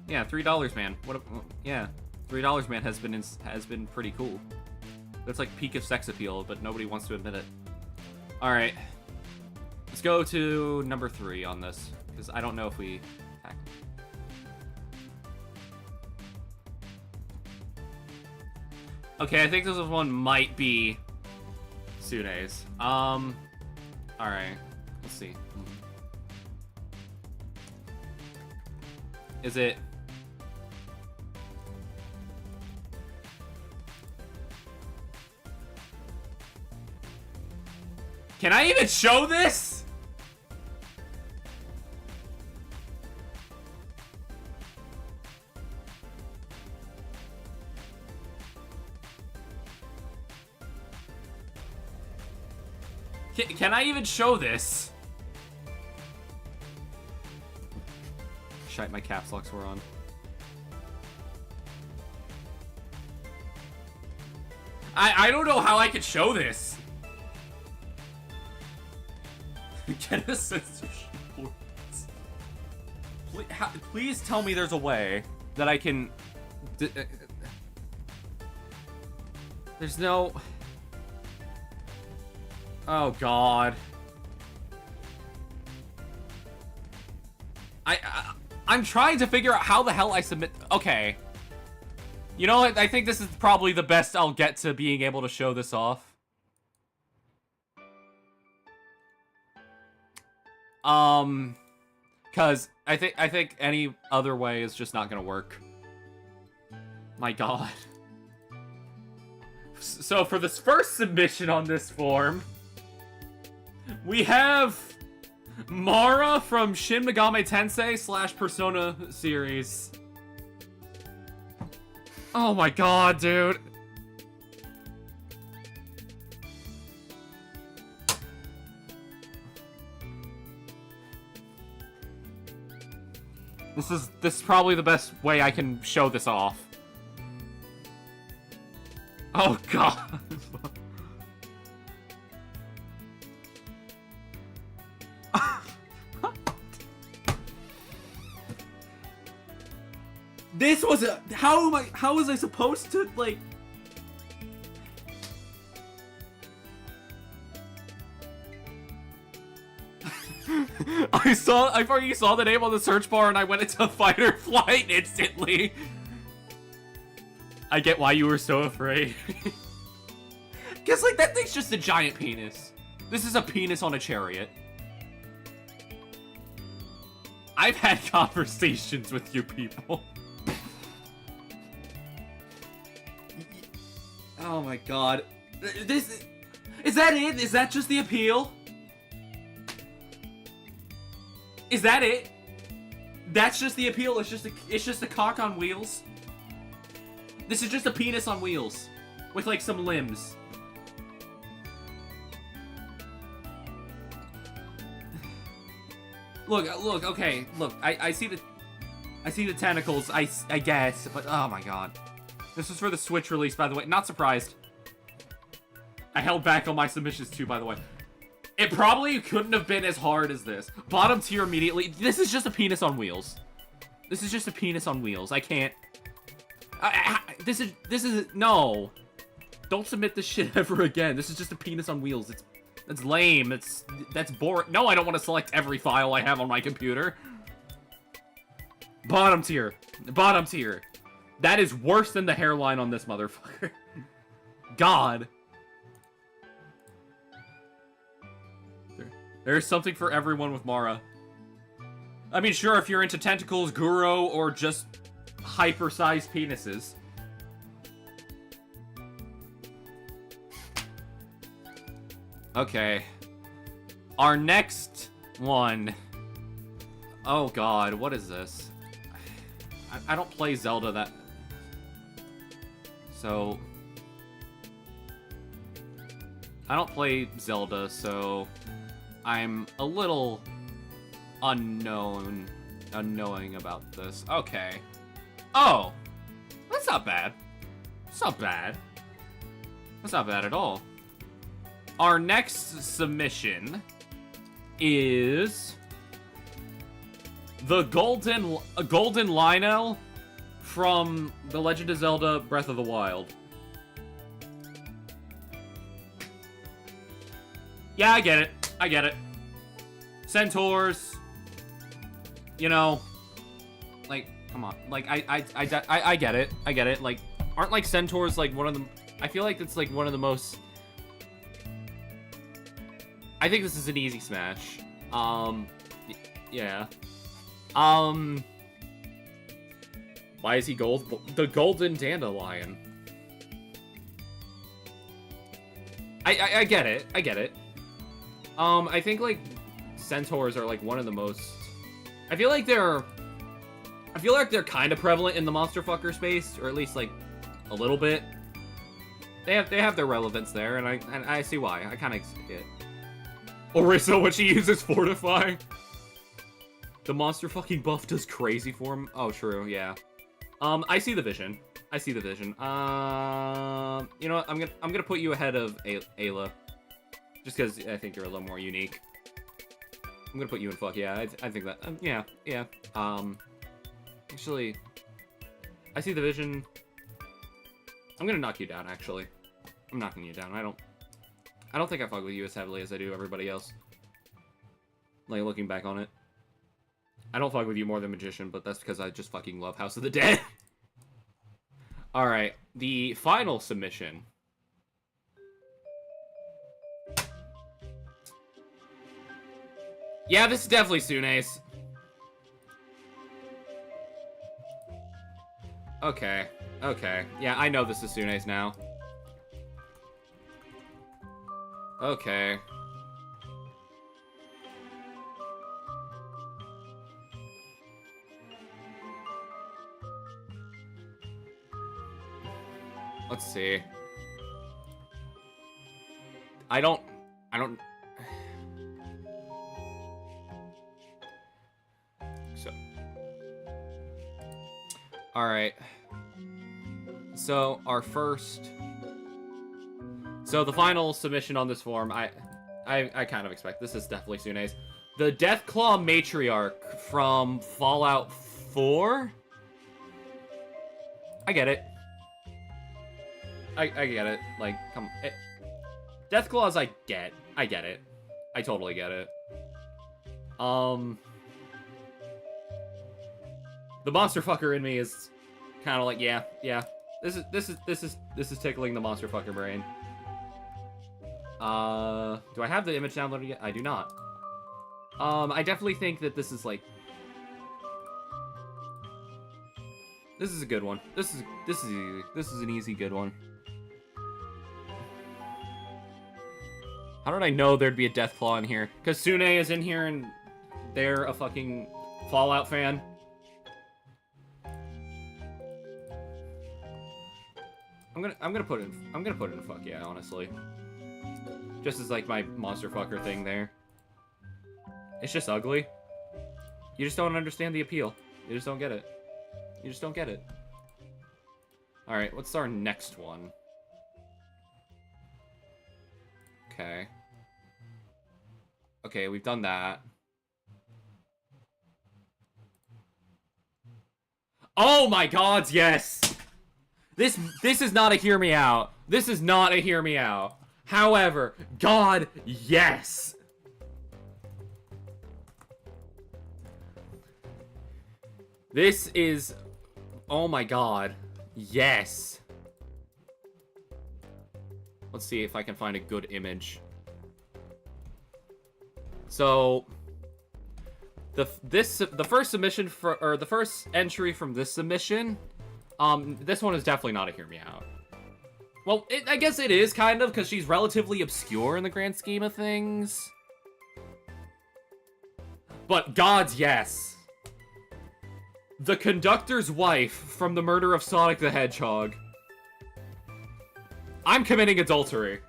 Yeah, $3 man. Yeah, $3 man has been pretty cool. That's like peak of sex appeal, but nobody wants to admit it. All right, let's go to number 3 on this because I don't know if we. Okay, I think this one might be Tsune's. All right. Let's see. Is it... Can I even show this? Can I even show this? Shite, my caps locks were on. I don't know how I could show this. Get a censorship ordinance. Please tell me there's a way that I can... There's no... Oh, God. I'm trying to figure out how the hell I submit... Okay. You know what? I think this is probably the best I'll get to being able to show this off. Cause I think any other way is just not gonna work. My God. So for this first submission on this form, we have Mara from Shin Megami Tensei / Persona series. Oh my God, dude. This is probably the best way I can show this off. Oh God. This was a... How was I supposed to, like... I fucking saw the name on the search bar and I went into fight or flight instantly. I get why you were so afraid. Guess, like, that thing's just a giant penis. This is a penis on a chariot. I've had conversations with you people. Oh my God. This... Is that it? Is that just the appeal? Is that it? That's just the appeal? It's just a cock on wheels? This is just a penis on wheels. With, like, some limbs. Look, okay, look, I see the tentacles, I guess, but oh my God. This was for the Switch release, by the way. Not surprised. I held back on my submissions too, by the way. It probably couldn't have been as hard as this. Bottom tier immediately. This is just a penis on wheels. This is just a penis on wheels. I can't. This is no. Don't submit this shit ever again. This is just a penis on wheels. That's lame. That's boring. No, I don't want to select every file I have on my computer. Bottom tier. Bottom tier. That is worse than the hairline on this motherfucker. God. There's something for everyone with Mara. I mean, sure, if you're into tentacles, Guro, or just hyper-sized penises. Okay. Our next one. Oh God, what is this? I don't play Zelda that... So... I don't play Zelda, so... I'm a little... unknowing about this. Okay. Oh! That's not bad. That's not bad. That's not bad at all. Our next submission is the Golden Lionel from The Legend of Zelda Breath of the Wild. Yeah, I get it. I get it. Centaurs. You know, like, come on. Like, I get it. I get it. Like, aren't, like, centaurs, like, one of the... I feel like it's, like, one of the most... I think this is an easy smash. Yeah. Why is he gold? The Golden Dandelion. I get it. I get it. I think, like, centaurs are, like, one of the most... I feel like they're kind of prevalent in the monster fucker space, or at least, like, a little bit. They have their relevance there, and I see why. I kind of see it. Orisa, when she uses Fortify. The monster fucking buff does crazy for him. Oh, true, yeah. I see the vision. I see the vision. You know what? I'm gonna put you ahead of Ayla. Just because I think you're a little more unique. I'm gonna put you in fuck, yeah. I think that, yeah. Actually, I see the vision. I'm gonna knock you down, actually. I'm knocking you down. I don't think I fuck with you as heavily as I do everybody else. Like, looking back on it. I don't fuck with you more than Magician, but that's because I just fucking love House of the Dead. Alright, the final submission. Yeah, this is definitely Tsune's. Okay. Yeah, I know this is Tsune's now. Okay. Let's see. I don't... So. Alright. So, our first... So, the final submission on this form, I kind of expect. This is definitely Tsune's. The Deathclaw Matriarch from Fallout 4? I get it. I get it. Like, come on. Deathclaws, I get it. I totally get it. The monster fucker in me is kind of like, yeah. This is tickling the monster fucker brain. Do I have the image downloaded yet? I do not. I definitely think that this is like... This is a good one. This is easy. This is an easy good one. How did I know there'd be a Deathclaw in here? Because Tsune is in here and they're a fucking Fallout fan. I'm gonna put it in fuck yeah, honestly. Just as like my monster fucker thing there. It's just ugly. You just don't understand the appeal. You just don't get it. You just don't get it. Alright, what's our next one? Okay. Okay, we've done that. Oh my god, yes! This is not a hear me out. This is not a hear me out. However, God, yes! This is... Oh my god. Yes. Let's see if I can find a good image. So... The first submission or the first entry from this submission, this one is definitely not a hear me out. Well, I guess it is kind of, because she's relatively obscure in the grand scheme of things. But gods, yes. The conductor's wife from the murder of Sonic the Hedgehog. I'm committing adultery.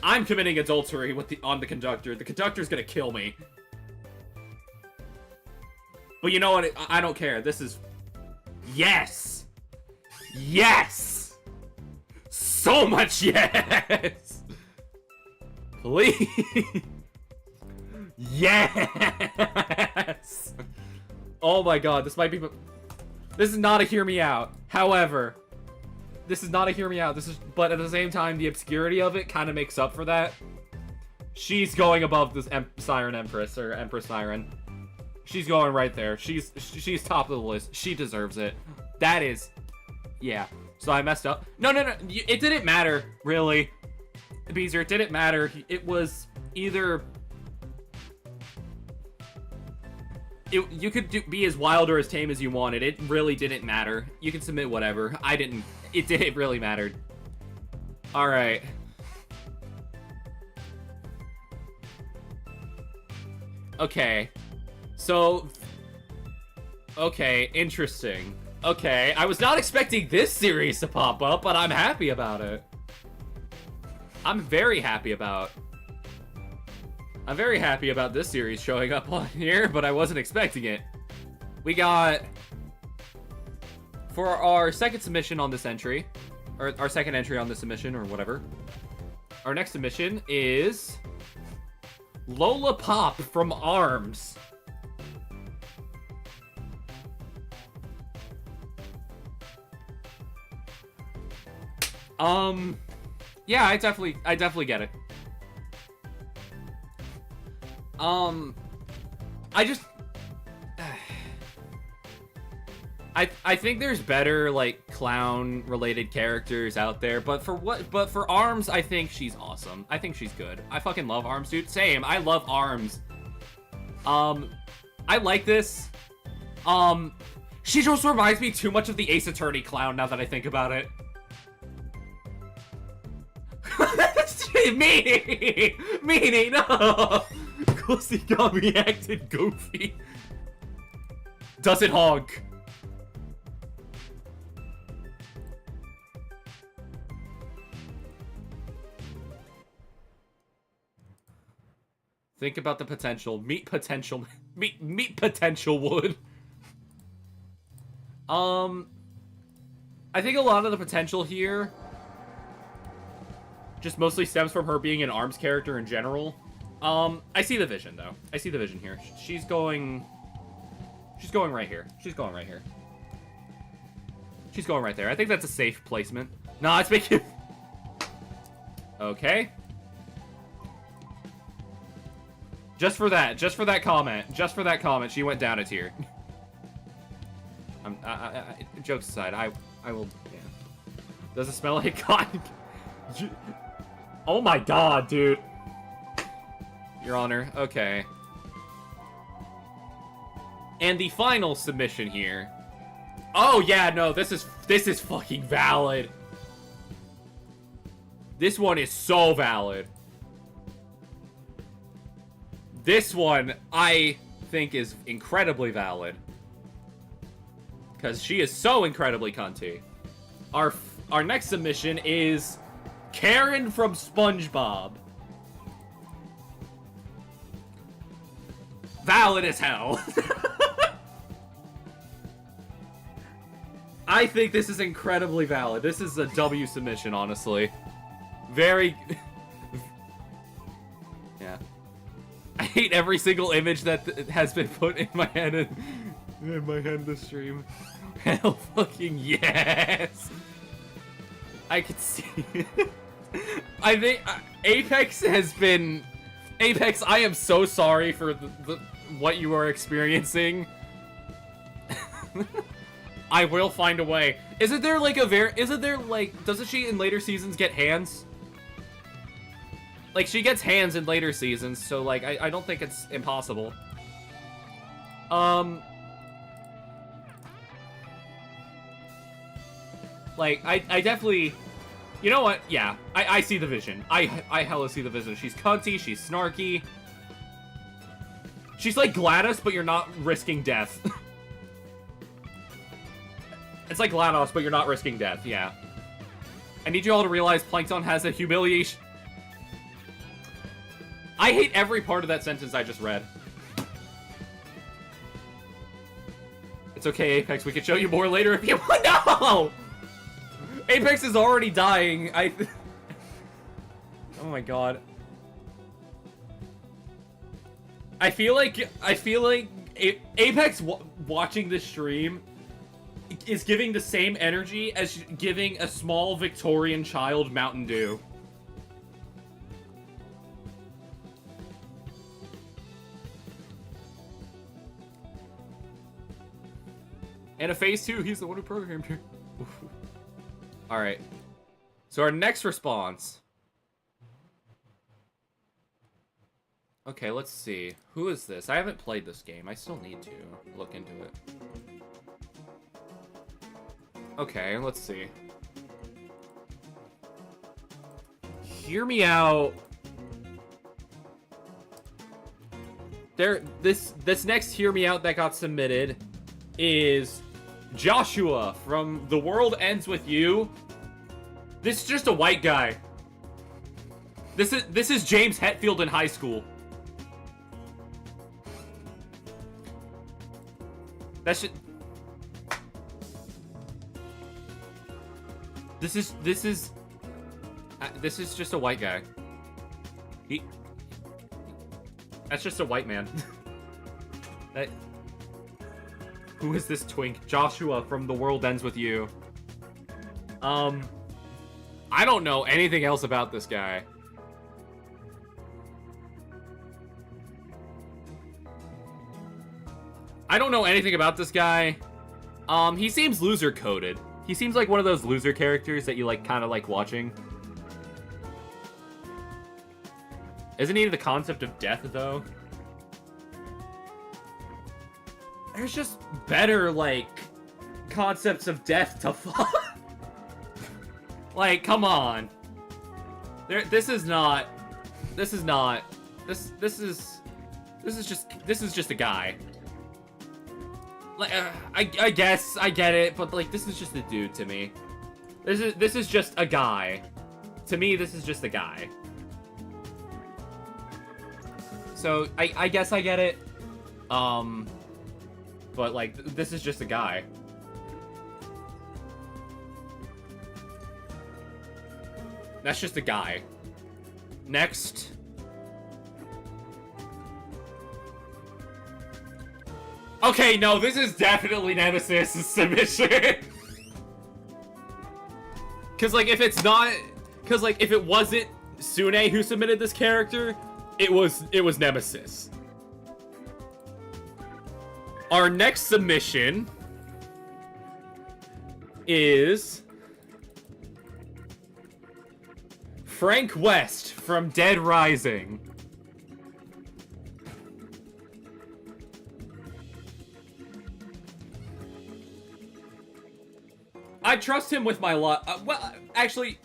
I'm committing adultery with on the conductor. The conductor's gonna kill me. But you know what? I don't care. This is... Yes! Yes! So much yes! Please! Yes! Oh my god, this might be... This is not a hear me out. However... This is not a hear me out. This is, but at the same time, the obscurity of it kind of makes up for that. She's going above this Siren Empress, or Empress Siren. She's going right there. She's top of the list. She deserves it. That is, yeah. So I messed up. No. It didn't matter, really. Beezer, it didn't matter. It was either... You could be as wild or as tame as you wanted. It really didn't matter. You can submit whatever. I didn't. It didn't really matter. Alright. Okay. So... Okay, interesting. Okay, I was not expecting this series to pop up, but I'm happy about it. I'm very happy about this series showing up on here, but I wasn't expecting it. We got, for our second submission on this entry, or our second entry on this submission, or whatever, our next submission is Lola Pop from ARMS. Yeah, I definitely get it. I just... I think there's better, like, clown-related characters out there, but for ARMS, I think she's awesome. I think she's good. I fucking love ARMS, dude. Same, I love ARMS. I like this. She just reminds me too much of the Ace Attorney clown, now that I think about it. Meanie, no! Pussy got me acting goofy. Does it honk? Think about the potential. Meet potential would. I think a lot of the potential here just mostly stems from her being an ARMS character in general. I see the vision, though. I see the vision here. She's going right here. She's going right here. She's going right there. I think that's a safe placement. Nah, it's making... Okay. Just for that comment, she went down a tier. Jokes aside, I will, yeah. Does it smell like cotton? Oh my god, dude. Your Honor, okay. And the final submission here. Oh yeah, no, this is fucking valid. This one is so valid. This one, I think, is incredibly valid. Because she is so incredibly cunty. Our next submission is Karen from SpongeBob. Valid as hell. I think this is incredibly valid. This is a W submission, honestly. Very... Yeah. I hate every single image that has been put in my head in the stream. Hell fucking yes! I could see it. I think Apex has been... Apex, I am so sorry for what you are experiencing. I will find a way. Isn't there like doesn't she in later seasons get hands? Like, she gets hands in later seasons, so like, I don't think it's impossible. Like, I definitely... You know what? Yeah, I see the vision. I hella see the vision. She's cunty, she's snarky. She's like GLaDOS, but you're not risking death. It's like GLaDOS, but you're not risking death, yeah. I need you all to realize Plankton has a humiliation... I hate every part of that sentence I just read. It's okay, Apex. We can show you more later if you want. No! Apex is already dying. Oh my god. I feel like Apex watching this stream is giving the same energy as giving a small Victorian child Mountain Dew. And a phase 2, he's the one who programmed her. Alright. So our next response. Okay, let's see. Who is this? I haven't played this game. I still need to look into it. Okay, let's see. Hear me out. This next Hear Me Out that got submitted is Joshua from The World Ends With You. This is just a white guy. This is James Hetfield in high school. This is just a white guy. That's just a white man. Who is this twink? Joshua from The World Ends With You. I don't know anything else about this guy. I don't know anything about this guy. He seems loser coded. He seems like one of those loser characters that you like kind of like watching. Isn't he the concept of death though? There's just better like concepts of death to follow. Like, come on. This is just a guy. Like, I guess I get it, but like, this is just a dude to me. This is just a guy. To me, this is just a guy. So I guess I get it. But like, this is just a guy. That's just a guy. Next. Okay, no, this is definitely Nemesis' submission. Cause like, if it's not, cause like, if it wasn't Sune who submitted this character, it was Nemesis. Our next submission is Frank West from Dead Rising. I trust him with my lot. Well, actually...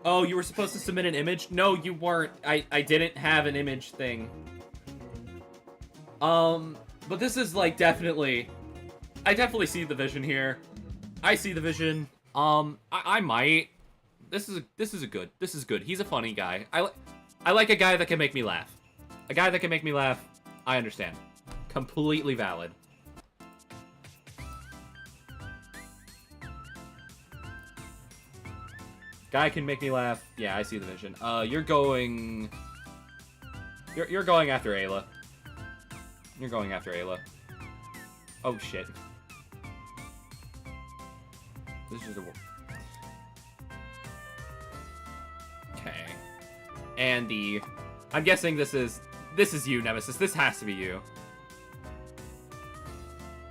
Oh, you were supposed to submit an image? No, you weren't. I didn't have an image thing. But this is, like, definitely... I definitely see the vision here. I see the vision. I might... This is good. He's a funny guy. I like a guy that can make me laugh. A guy that can make me laugh, I understand. Completely valid. Guy can make me laugh. Yeah, I see the vision. You're going after Ayla. You're going after Ayla. Oh shit. This is a... Okay. Andy. I'm guessing this is you, Nemesis. This has to be you.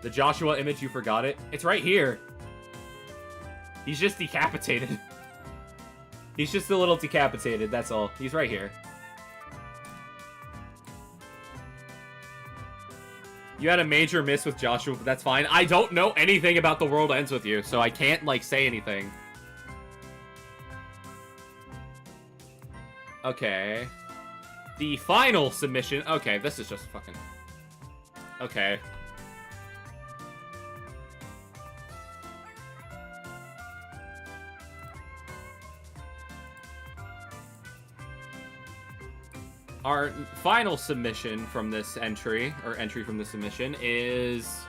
The Joshua image, you forgot it? It's right here. He's just decapitated. He's just a little decapitated, that's all. He's right here. You had a major miss with Joshua, but that's fine. I don't know anything about The World Ends With You, so I can't, like, say anything. Okay. The final submission... Okay, this is just fucking... Okay. Our final submission from this entry, or entry from the submission, is...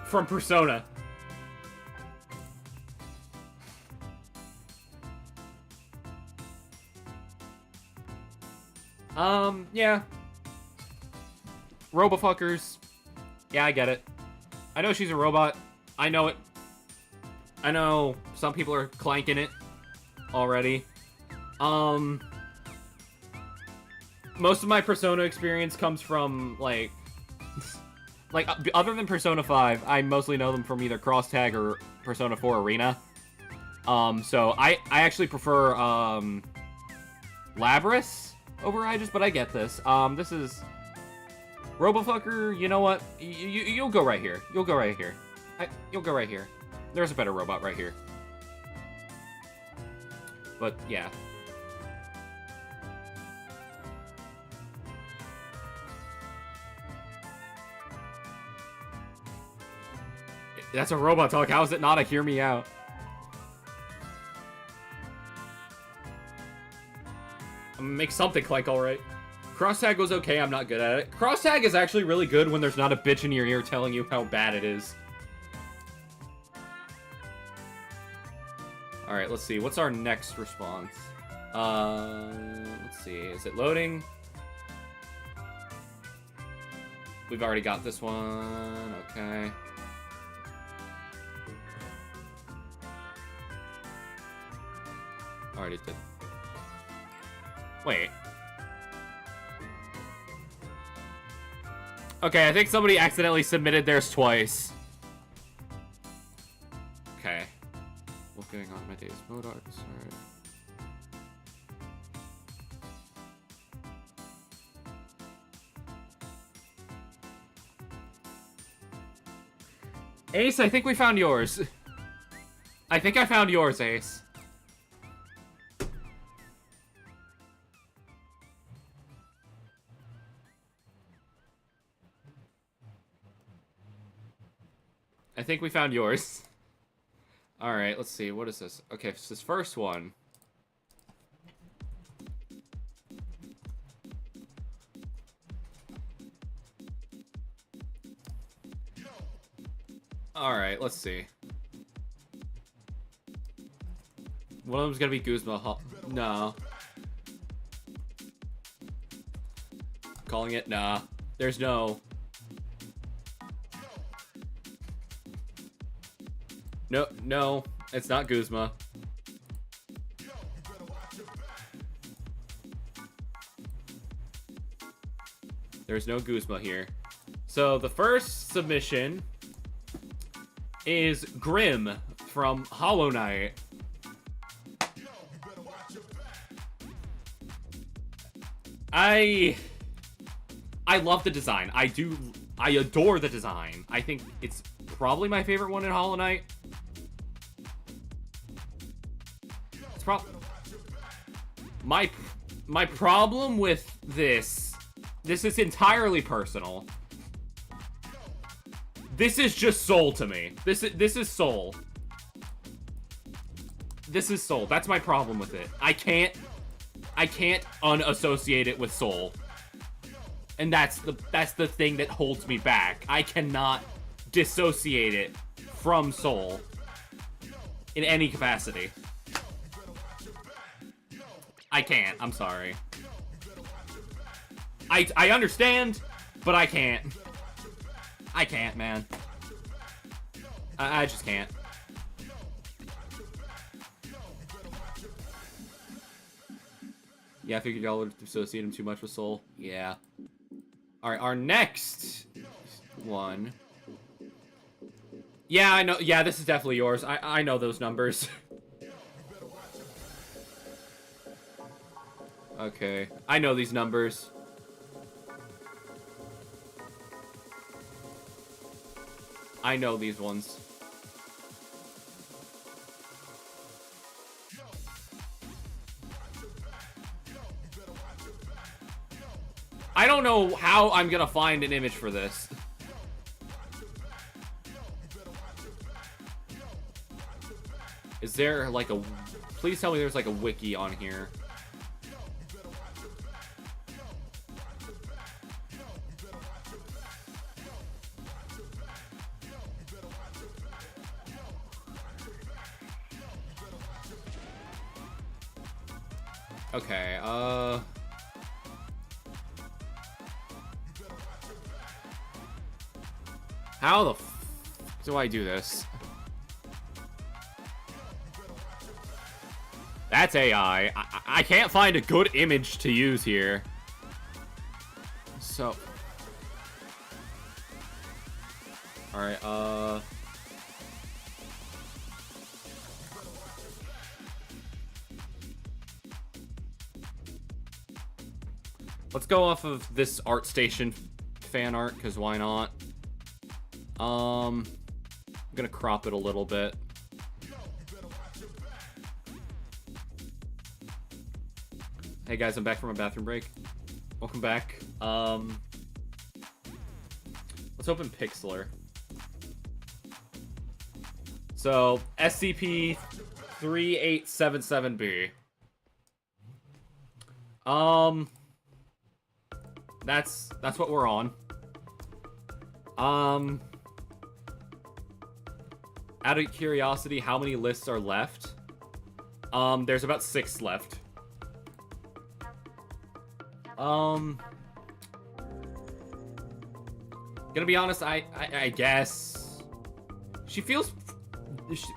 from Persona. Yeah. Robofuckers. Yeah, I get it. I know she's a robot. I know it. I know some people are clanking it already. Most of my Persona experience comes from, like... like, other than Persona 5, I mostly know them from either Cross Tag or Persona 4 Arena. So I actually prefer, Labris over Aegis, but I get this. This is... Robofucker, you know what? You'll go right here. You'll go right here. You'll go right here. There's a better robot right here. But, yeah. That's a robot talk. How is it not a hear me out? I'm gonna make something like alright. Cross tag was okay, I'm not good at it. Cross tag is actually really good when there's not a bitch in your ear telling you how bad it is. Alright, let's see. What's our next response? Let's see. Is it loading? We've already got this one. Okay. Already did. Wait. Okay, I think somebody accidentally submitted theirs twice. Okay. What's going on in my days? Mode arts. Alright. Ace, I think we found yours. I think I found yours, Ace. I think we found yours. Alright, let's see. What is this? Okay, it's this first one. Alright, let's see. One of them's gonna be Guzma. No. Calling it nah. There's no. No, no, it's not Guzma. There's no Guzma here. So the first submission is Grim from Hollow Knight. I love the design. I adore the design. I think it's probably my favorite one in Hollow Knight. It's my problem with this is entirely personal. This is just Soul to me. This is Soul. This is Soul. That's my problem with it. I can't unassociate it with Soul. And that's the thing that holds me back. I cannot dissociate it from Soul in any capacity. I can't. I'm sorry. I understand, but I can't. I can't, man. I just can't. Yeah, I figured y'all would associate him too much with Soul. Yeah. Alright, our next one. Yeah, I know. Yeah, this is definitely yours. I know those numbers. Okay. I know these numbers. I know these ones. I don't know how I'm gonna find an image for this. Is there like a... Please tell me there's like a wiki on here. Okay, how the f do I do this? That's AI. I can't find a good image to use here. So... Alright, let's go off of this ArtStation fan art, because why not? I'm gonna crop it a little bit. Hey guys, I'm back from a bathroom break. Welcome back. Let's open Pixlr. So, SCP-3877-B. That's what we're on. Out of curiosity, how many lists are left? There's about 6 left. Gonna be honest, I guess she feels.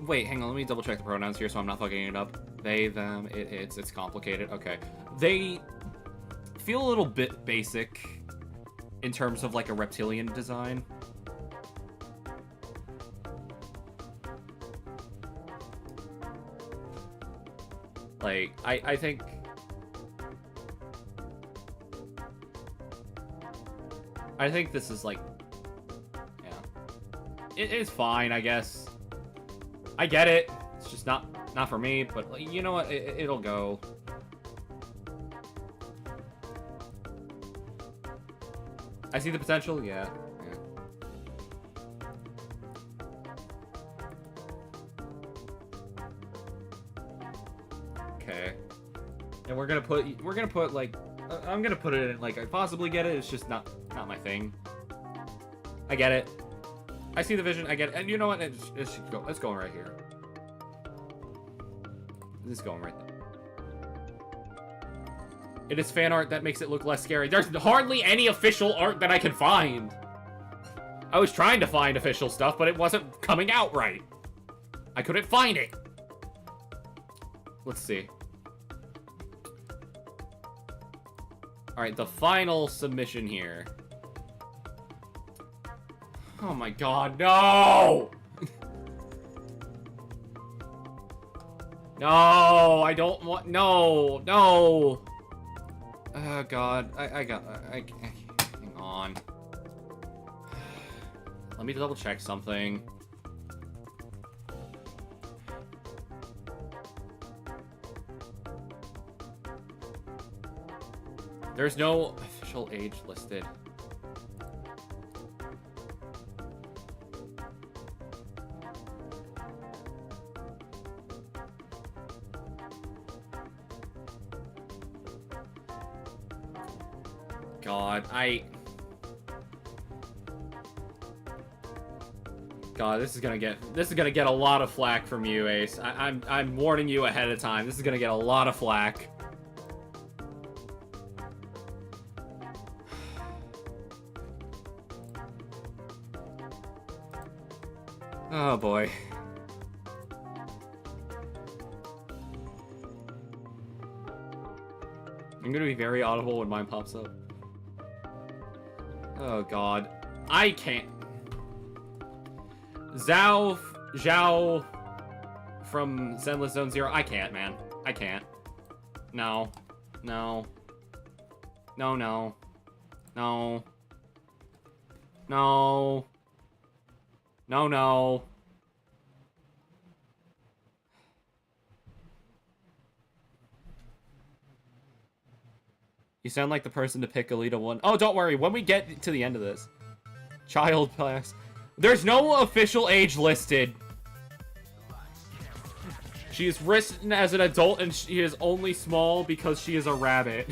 Wait, hang on. Let me double check the pronouns here so I'm not fucking it up. They, them, it's complicated. Okay, they feel a little bit basic in terms of like a reptilian design. Like, I think this is like, yeah, it's fine, I guess. I get it. It's just not for me, but like, you know what? It'll go. I see the potential. Yeah. Okay. And we're gonna put like, I'm gonna put it in like, I possibly get it. It's just not my thing. I get it. I see the vision. I get it. And you know what? It should go. Let's go right here. This is going right there. It is fan art that makes it look less scary. There's hardly any official art that I can find. I was trying to find official stuff, but it wasn't coming out right. I couldn't find it. Let's see. Alright, the final submission here. Oh my god, no! No, I don't want, no. Oh god, I hang on. Let me double check something. There's no official age listed. God, this is gonna get a lot of flack from you, Ace. I'm warning you ahead of time. This is gonna get a lot of flack. Oh boy. I'm gonna be very audible when mine pops up. Oh god. I can't. Zhao from Zenless Zone Zero. I can't, man. I can't. No. No. No, no. No. No. No, no. You sound like the person to pick Alita 1. Oh, don't worry. When we get to the end of this. Child class. There's no official age listed. She is written as an adult and she is only small because she is a rabbit.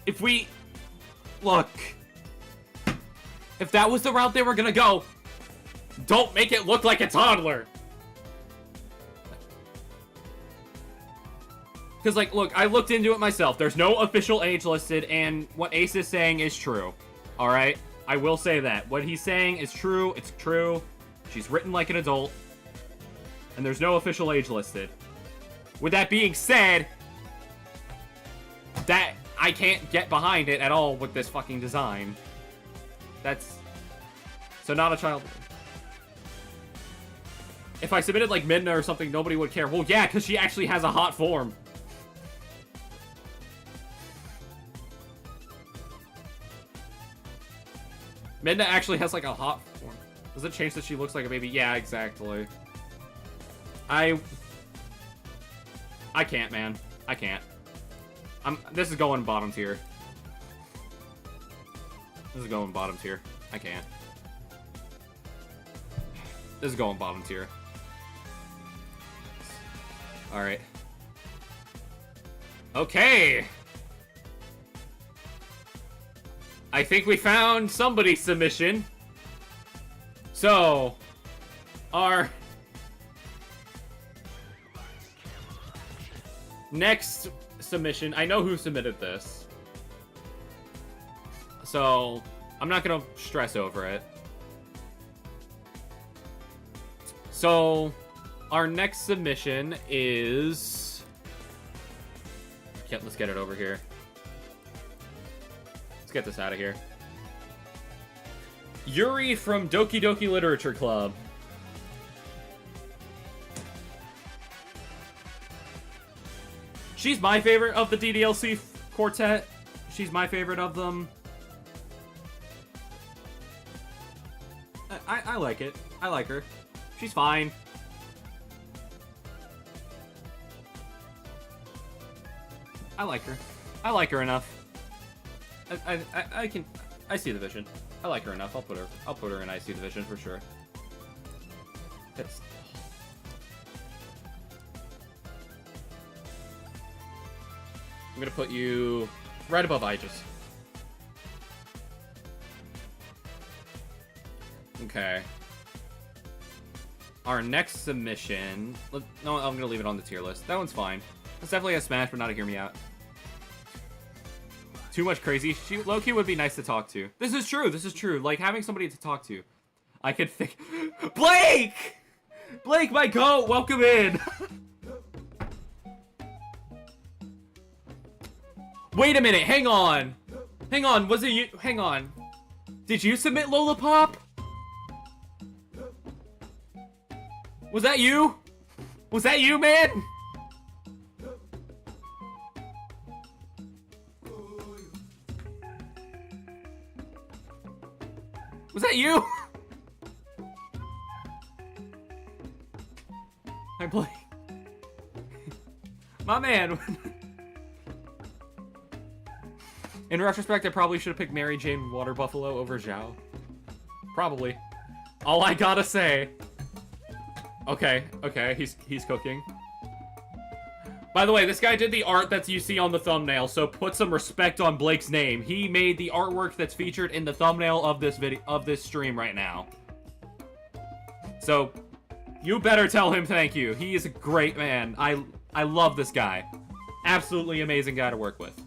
If we... Look. If that was the route they were gonna go, don't make it look like a toddler. Because, like, look, I looked into it myself. There's no official age listed, and what Ace is saying is true. Alright? I will say that. What he's saying is true. It's true. She's written like an adult. And there's no official age listed. With that being said, that I can't get behind it at all with this fucking design. That's... So not a child... If I submitted, like, Midna or something, nobody would care. Well, yeah, because she actually has a hot form. Midna actually has, like, a hot form. Does it change that she looks like a baby? Yeah, exactly. I can't, man. I can't. This is going bottom tier. This is going bottom tier. I can't. This is going bottom tier. Alright. Okay! I think we found somebody's submission. So, our next submission, I know who submitted this. So, I'm not gonna stress over it. So, our next submission is... Okay, let's get it over here. Let's get this out of here. Yuri from Doki Doki Literature Club. She's my favorite of the DDLC quartet. She's my favorite of them. I like it. I like her. She's fine. I like her. I like her enough. I see the vision. I like her enough. I'll put her in I see the vision for sure. It's... I'm gonna put you right above Aegis. Okay. Our next submission... No, I'm gonna leave it on the tier list. That one's fine. It's definitely a smash, but not a hear me out. Too much crazy. She low-key would be nice to talk to. This is true. This is true. Like, having somebody to talk to. I could think... Blake! Blake, my goat! Welcome in! Wait a minute. Hang on. Hang on. Was it you? Hang on. Did you submit Lollipop? Was that you? Was that you, man? Was that you? I play. My man. In retrospect, I probably should have picked Mary Jane Water Buffalo over Zhao. Probably. All I gotta say. Okay, okay, he's cooking. By the way, this guy did the art that you see on the thumbnail, so put some respect on Blake's name. He made the artwork that's featured in the thumbnail of this video, of this stream right now. So, you better tell him thank you. He is a great man. I love this guy. Absolutely amazing guy to work with.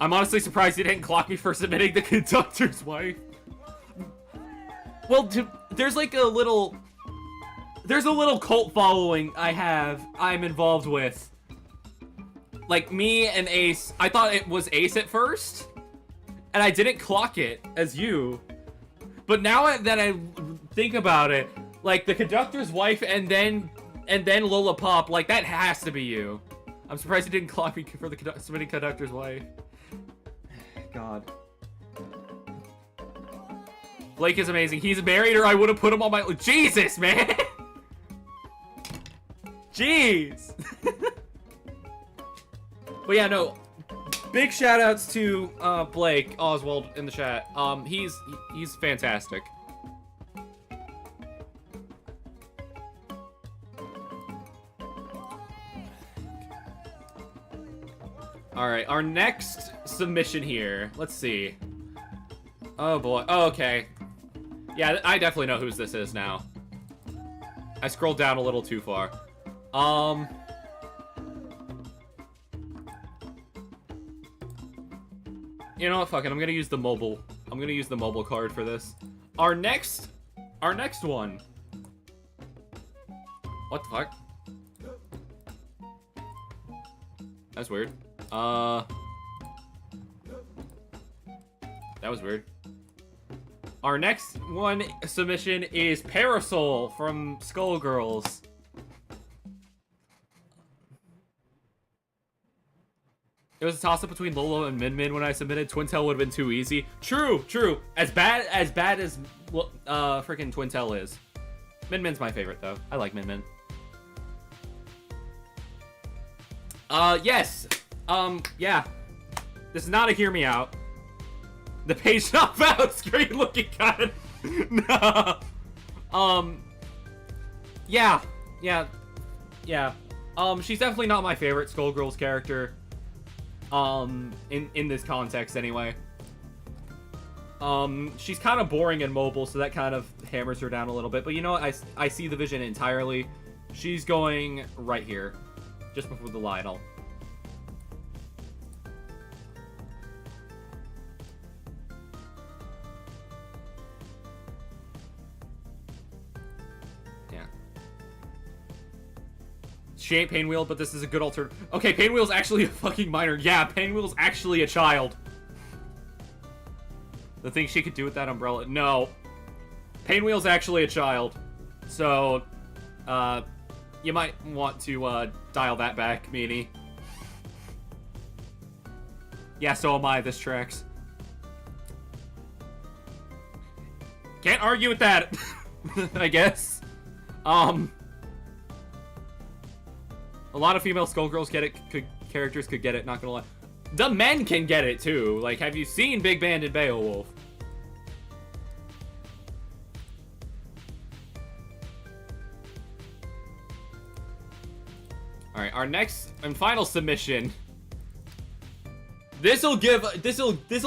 I'm honestly surprised he didn't clock me for submitting the conductor's wife. Well, there's like a little... There's a little cult following I'm involved with. Like, me and Ace... I thought it was Ace at first. And I didn't clock it as you. But now that I think about it, like, the conductor's wife and then Lola Pop, like, that has to be you. I'm surprised he didn't clock me for the submitting conductor's wife. God. Blake is amazing. He's married or I would have put him on my... Jesus, man! Jeez! But yeah, no. Big shout-outs to Blake Oswald in the chat. He's fantastic. Alright, our next submission here. Let's see. Oh boy. Oh, okay. Yeah, I definitely know whose this is now. I scrolled down a little too far. You know what? Fuck it. I'm gonna use the mobile. I'm gonna use the mobile card for this. Our next one. What the fuck? That's weird. That was weird. Our next one submission is Parasol from Skullgirls. It was a toss-up between Lolo and Min Min when I submitted. Twintel would have been too easy. True, true. As bad as freaking Twintel is. Min Min's my favorite though. I like Min Min. Yes. Yeah. This is not a hear me out. The page not found screen looking kind of... No. Yeah. She's definitely not my favorite Skullgirls character. In this context, anyway. She's kind of boring and mobile, so that kind of hammers her down a little bit. But you know what? I see the vision entirely. She's going right here. Just before the Lionel. Yeah. She ain't Painwheel, but this is a good alternative. Okay, Painwheel's actually a fucking minor. Yeah, Painwheel's actually a child. The thing she could do with that umbrella. No. Painwheel's actually a child. So, you might want to, dial that back, Meanie. Yeah, so am I. This tracks. Can't argue with that, I guess. A lot of female Skullgirls get it. Characters could get it, not gonna lie. The men can get it, too. Like, have you seen Big Band and Beowulf? Alright, our next and final submission. This'll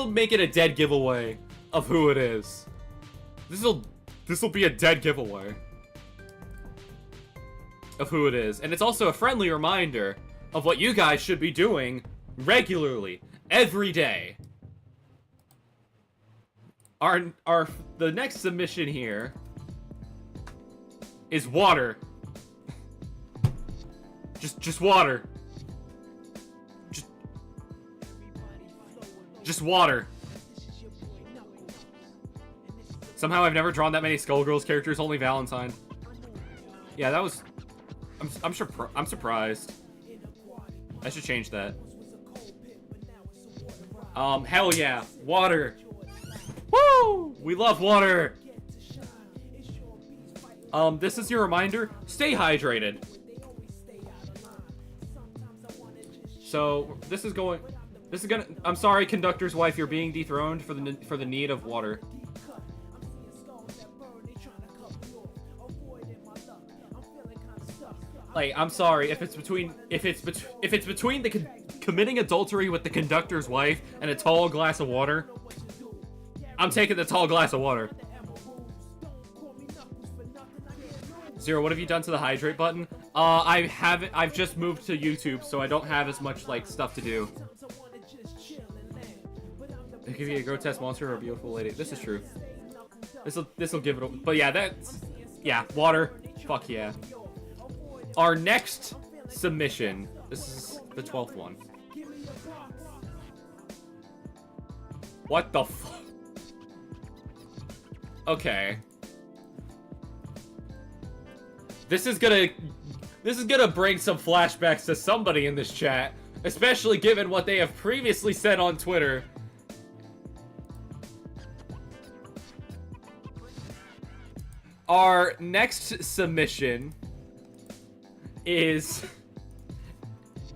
make it a dead giveaway of who it is. This'll be a dead giveaway of who it is. And it's also a friendly reminder of what you guys should be doing regularly, every day. The next submission here is water. Just water. Just water. Somehow I've never drawn that many Skullgirls characters, only Valentine. Yeah, that was... I'm surprised. I should change that. Hell yeah. Water. Woo! We love water! This is your reminder. Stay hydrated. So, I'm sorry, conductor's wife, you're being dethroned for the need of water. Like, I'm sorry, if it's between the committing adultery with the conductor's wife and a tall glass of water, I'm taking the tall glass of water. Zero, what have you done to the hydrate button? I've just moved to YouTube, so I don't have as much, like, stuff to do. It could be a grotesque monster or a beautiful lady. This is true. This'll give it a... But yeah, yeah, water. Fuck yeah. Our next submission. This is the 12th one. What the fuck? Okay. This is gonna bring some flashbacks to somebody in this chat, especially given what they have previously said on Twitter. Our next submission is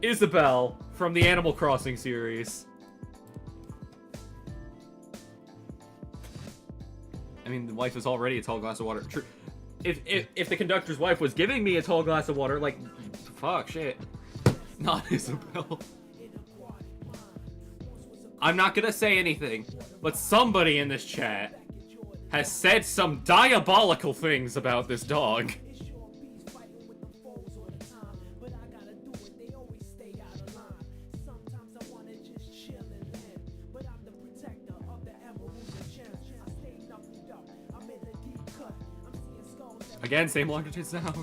Isabelle from the Animal Crossing series. I mean, the wife is already a tall glass of water. True. If the conductor's wife was giving me a tall glass of water, like, fuck, shit. Not Isabelle. I'm not gonna say anything, but somebody in this chat has said some diabolical things about this dog. Again, same logic as now.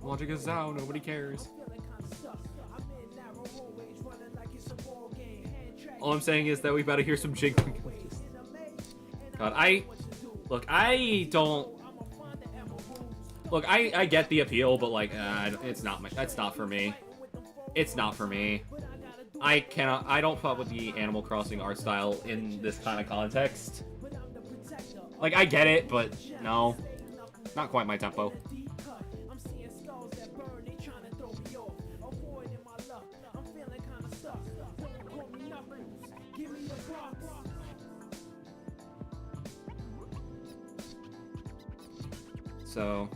Logic as now. Nobody cares. All I'm saying is that we better hear some jiggling. God, I get the appeal, but like, it's not that's not for me. It's not for me. I don't fuck with the Animal Crossing art style in this kind of context. Like, I get it, but no. Not quite my tempo. so...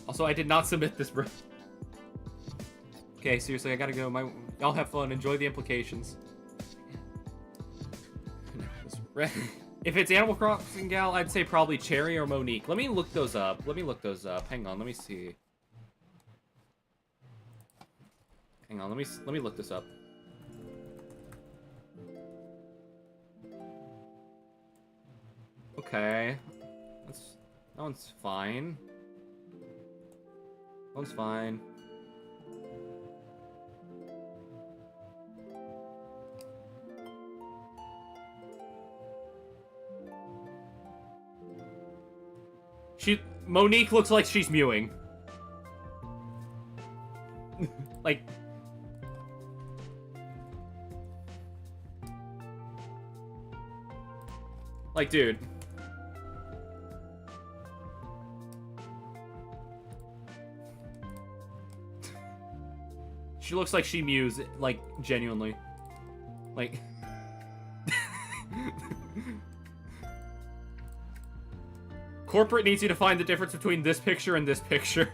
Also, I did not submit this, bro. Okay, seriously, I gotta go. Y'all have fun. Enjoy the implications. If it's Animal Crossing gal, I'd say probably Cherry or Monique. Let me look those up. Hang on, let me see. Hang on, let me look this up. Okay. That one's fine. That one's fine. Monique looks like she's mewing. Like... Like, dude. She looks like she mews, like, genuinely. Like... Corporate needs you to find the difference between this picture and this picture.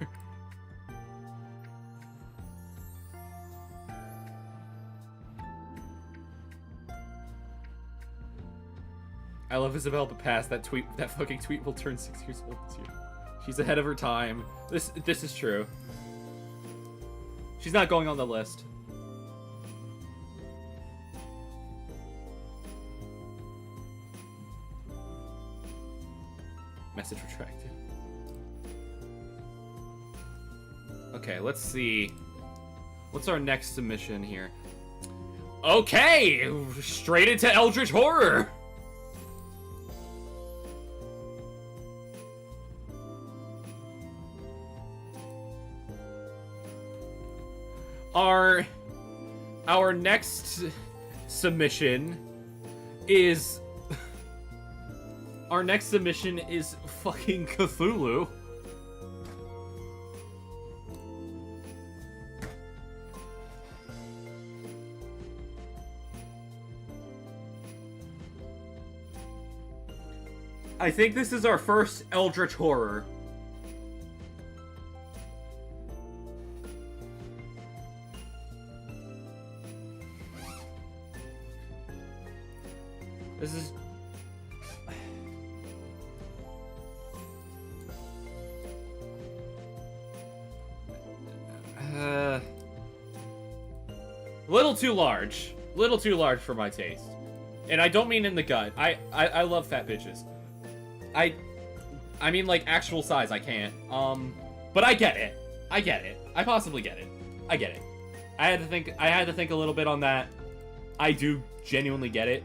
I love Isabel, but past that fucking tweet will turn 6 years old this year. She's ahead of her time. This is true. She's not going on the list. Message retracted. Okay, let's see. What's our next submission here? Okay! Straight into Eldritch Horror! Our next submission is... Our next submission is fucking Cthulhu. I think this is our first Eldritch Horror. This is... little too large. Little too large for my taste. And I don't mean in the gut. I love fat bitches. I mean, like, actual size, I can't. But I get it. I get it. I possibly get it. I get it. I had to think a little bit on that. I do genuinely get it.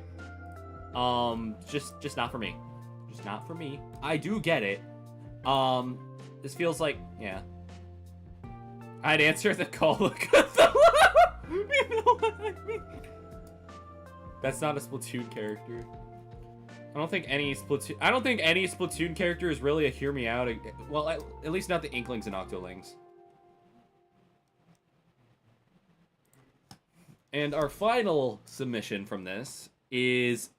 Just not for me. Just not for me. I do get it. This feels like, yeah. I'd answer the call of Cthulhu. You know what I mean? That's not a Splatoon character. I don't think any Splatoon character is really a hear me out. Well, at least not the Inklings and Octolings. And our final submission from this is...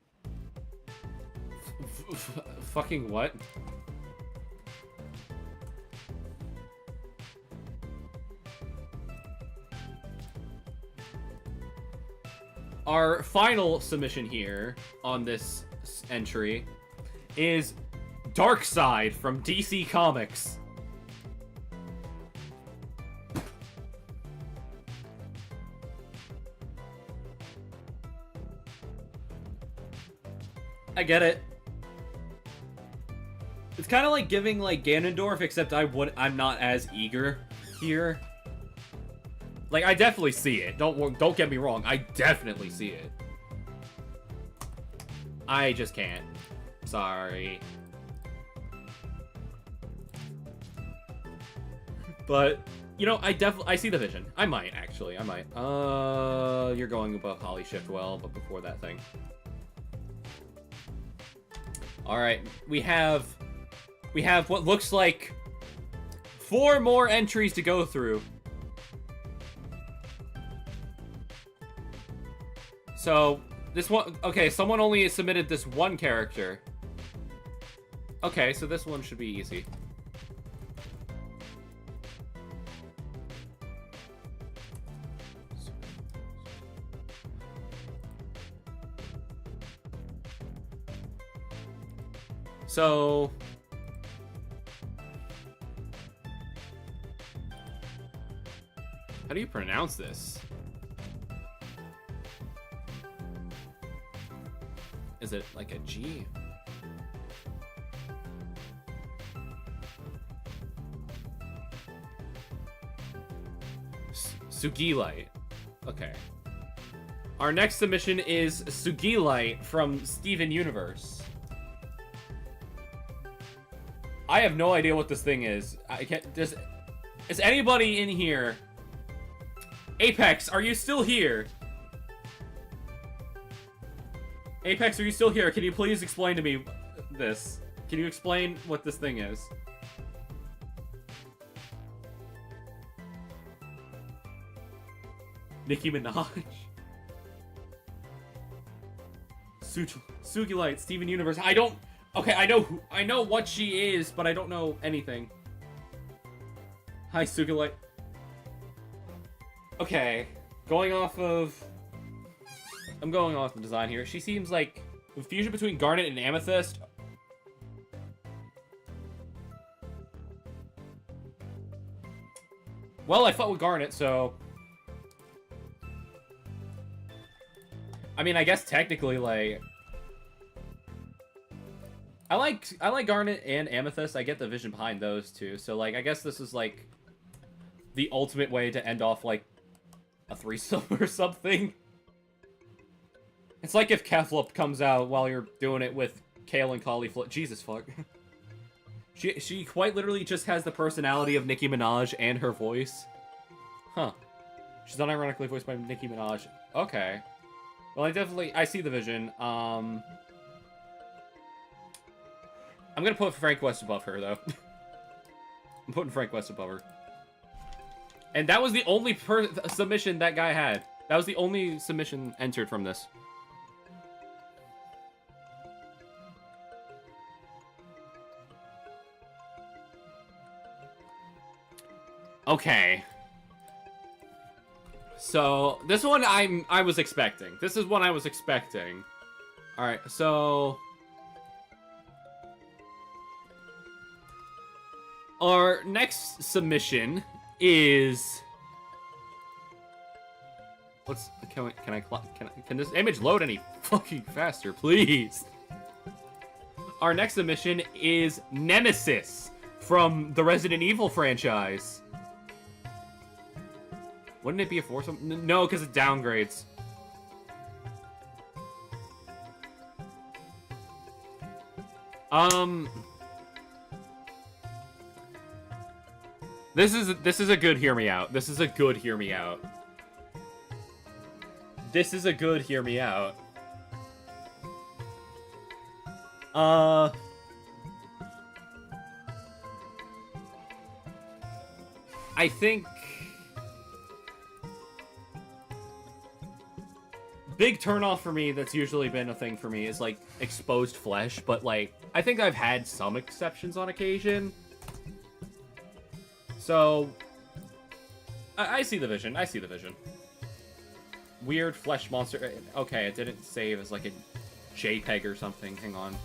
fucking what? Our final submission here on this entry is Darkseid from DC Comics. I get it. It's kind of like giving like Ganondorf, except I'm not as eager here. Like, I definitely see it. Don't get me wrong. I definitely see it. I just can't. Sorry. But, you know, I see the vision. I might, actually. I might. You're going above Holly Shiftwell, but before that thing. Alright, we have what looks like 4 more entries to go through. So, this one... Okay, someone only submitted this one character. Okay, so this one should be easy. So... how do you pronounce this? Is it like a G? Sugilite. Okay. Our next submission is Sugilite from Steven Universe. I have no idea what this thing is. I can't. Is anybody in here? Apex, are you still here? Apex, are you still here? Can you please explain to me this? Can you explain what this thing is? Nicki Minaj. Sugilite, Steven Universe. I don't... okay, I know what she is, but I don't know anything. Hi, Sugilite. Okay, going off of... I'm going off the design here. She seems like a fusion between Garnet and Amethyst. Well, I fought with Garnet, so... I mean, I guess technically, like... I like Garnet and Amethyst. I get the vision behind those two. So, like, I guess this is, like, the ultimate way to end off, like, a threesome or something. It's like if Keflip comes out while you're doing it with Kale and Cauliflower. Jesus fuck. She quite literally just has the personality of Nicki Minaj and her voice. Huh. She's unironically voiced by Nicki Minaj. Okay. Well, I see the vision. I'm gonna put Frank West above her, though. I'm putting Frank West above her. And that was the only submission that guy had. That was the only submission entered from this. Okay. So, this one I was expecting. This is what I was expecting. Alright, so... our next submission is... Can this image load any fucking faster, please? Our next submission is Nemesis from the Resident Evil franchise. Wouldn't it be a foursome? No, because it downgrades. This is a good hear me out. This is a good hear me out. This is a good hear me out. I think big turnoff for me that's usually been a thing for me is like exposed flesh, but like I think I've had some exceptions on occasion. So I see the vision. I see the vision. Weird flesh monster. Okay, it didn't save as like a JPEG or something. Hang on.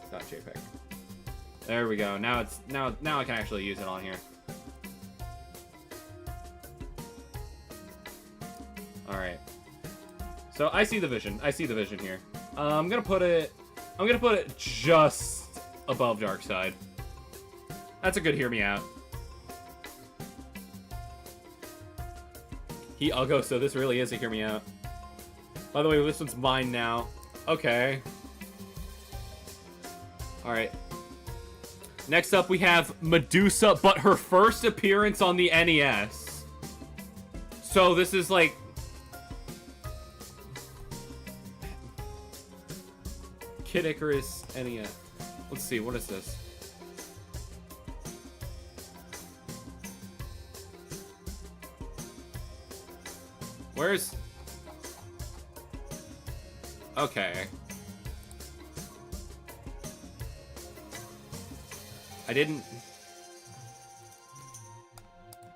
It's not JPEG. There we go. Now it's now I can actually use it on here. All right. So I see the vision. I see the vision here. I'm gonna put it just above Darkside. That's a good hear me out. He Uggo, so this really is a hear me out. By the way, this one's mine now. Okay. Alright. Next up, we have Medusa, but her first appearance on the NES. So this is like... Kid Icarus NES. Let's see, what is this? Where's... Okay. I didn't...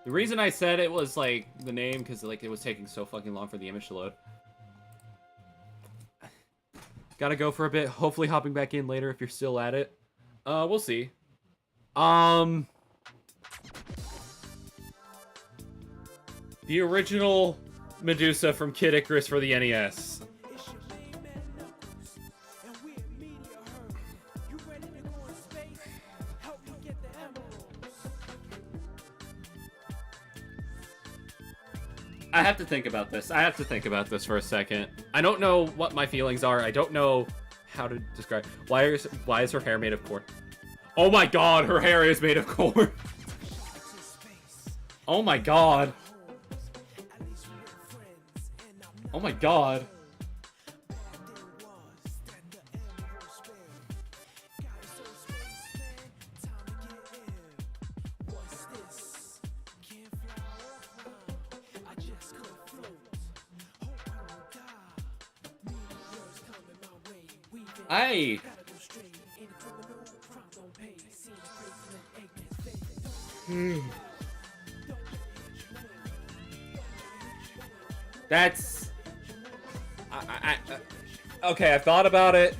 The reason I said it was, like, the name, because, like, it was taking so fucking long for the image to load. Gotta go for a bit. Hopefully hopping back in later if you're still at it. We'll see. The original Medusa from Kid Icarus for the NES. I have to think about this. I have to think about this for a second. I don't know what my feelings are. I don't know how to describe. Why is her hair made of corn? Oh my god, her hair is made of corn. Oh my god. Oh my god. Hey. That's... okay, I've thought about it.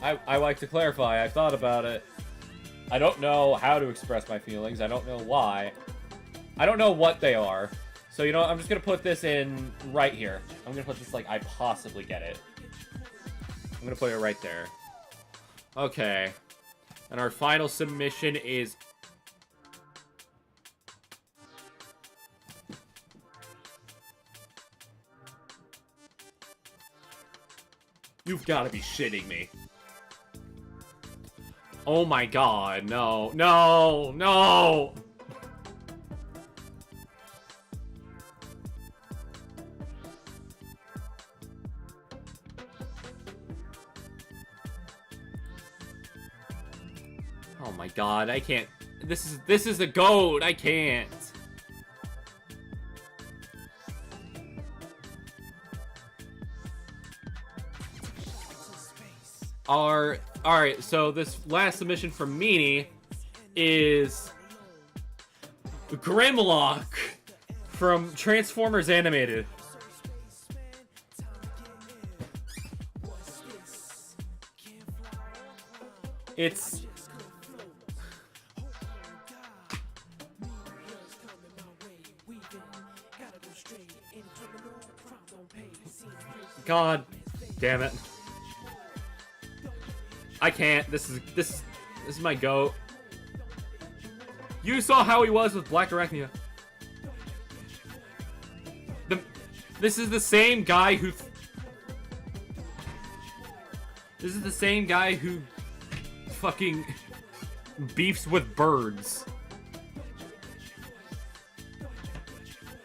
I like to clarify, I've thought about it. I don't know how to express my feelings. I don't know why. I don't know what they are. So, you know what? I'm just gonna put this in right here. I'm gonna put this like I possibly get it. I'm gonna put it right there. Okay. And our final submission is... You've got to be shitting me. Oh my god, no, no, no! Oh my god, I can't. This is a goat. I can't. Alright, so this last submission from Meanie is Grimlock from Transformers Animated. It's... God damn it. I can't. This is my goat. You saw how he was with Black Arachnia. This is the same guy who... This is the same guy who fucking beefs with birds.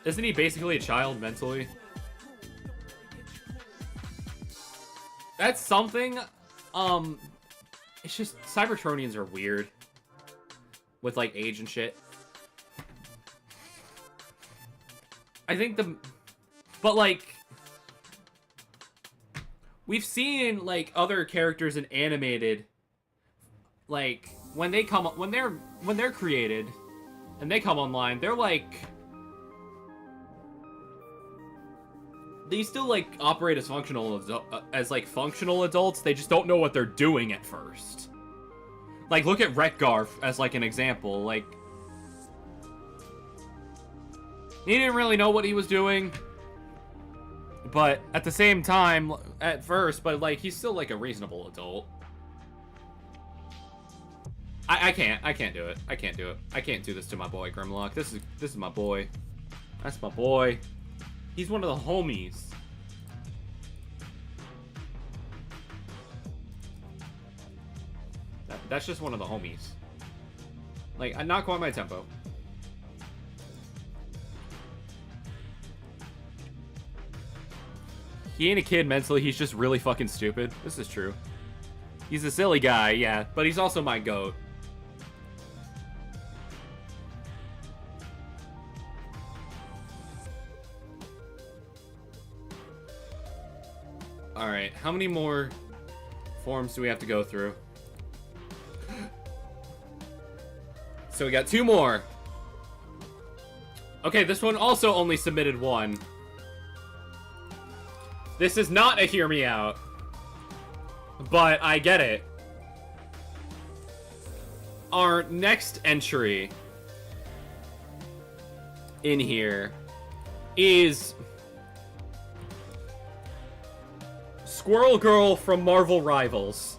Isn't he basically a child mentally? That's something. It's just Cybertronians are weird with like age and shit. I think but like we've seen like other characters in animated, like when they're created and they come online, they're like, they still like operate as functional adults. They just don't know what they're doing at first. Like look at Retgar as like an example. Like he didn't really know what he was doing, but at the same time at first, but like he's still like a reasonable adult. I can't do it. I can't do it. I can't do this to my boy Grimlock. This is my boy. That's my boy. He's one of the homies. That's just one of the homies. Like, I'm not going my tempo. He ain't a kid mentally, he's just really fucking stupid. This is true. He's a silly guy, yeah, but he's also my goat. Alright, how many more forms do we have to go through? So we got 2 more. Okay, this one also only submitted 1. This is not a hear me out. But I get it. Our next entry in here is Squirrel Girl from Marvel Rivals.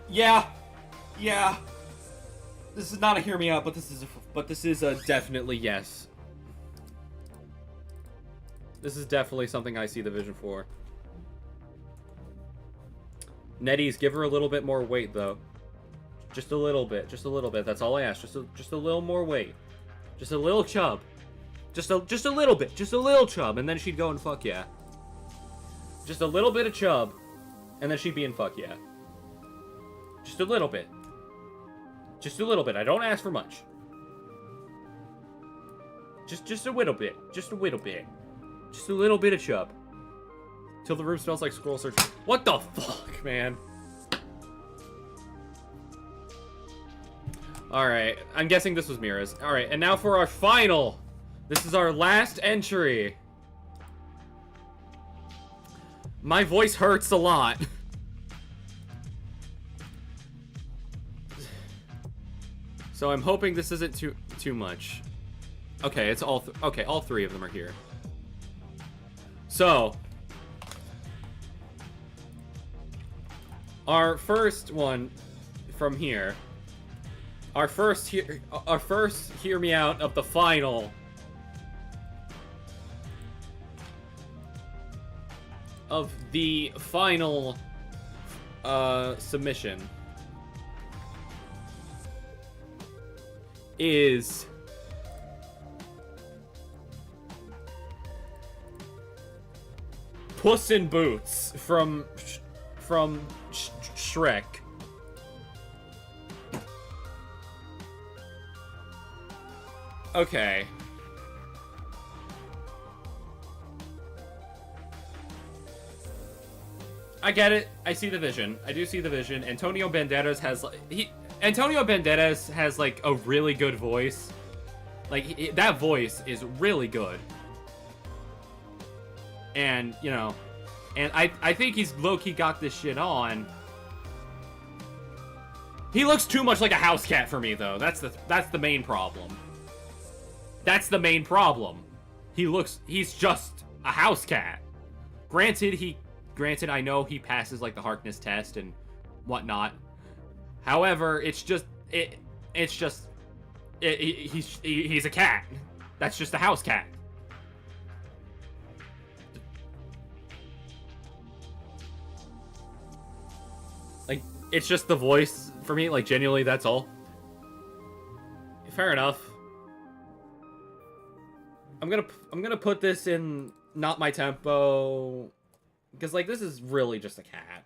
Yeah. This is not a hear me out, but this is a definitely yes. This is definitely something I see the vision for. Netties, give her a little bit more weight though. Just a little bit. That's all I ask. Just a little more weight. Just a little chub. Just a little bit. Just a little chub, and then she'd go and fuck yeah. Just a little bit of chub, and then she'd be in fuck yeah. Just a little bit. Just a little bit. I don't ask for much. Just a little bit. Just a little bit. Just a little bit of chub. Till the room smells like squirrel search. What the fuck, man? Alright, I'm guessing this was Mira's. Alright, and now for our final. This is our last entry. My voice hurts a lot. So I'm hoping this isn't too much. Okay, it's all okay, all 3 of them are here. So our first one from here. Our first hear me out of the final submission is Puss in Boots from Shrek. Okay. I get it. I see the vision. I do see the vision. Antonio Banderas has like a really good voice. Like that voice is really good. And, you know, and I think he's low-key got this shit on. He looks too much like a house cat for me though. That's the main problem. That's the main problem. He's just a house cat. Granted, I know he passes like the Harkness test and whatnot. However, he's a cat. That's just a house cat. Like, it's just the voice for me. Like, genuinely, that's all. Fair enough. I'm gonna put this in not my tempo, because like this is really just a cat,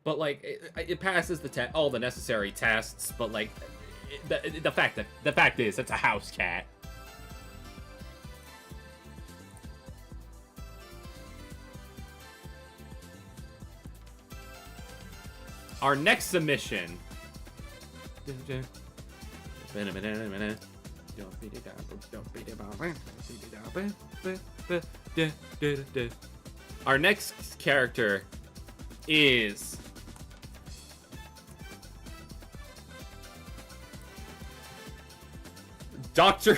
but like it passes all the necessary tests. But like the fact is it's a house cat. Our next submission. Our next character is Dr.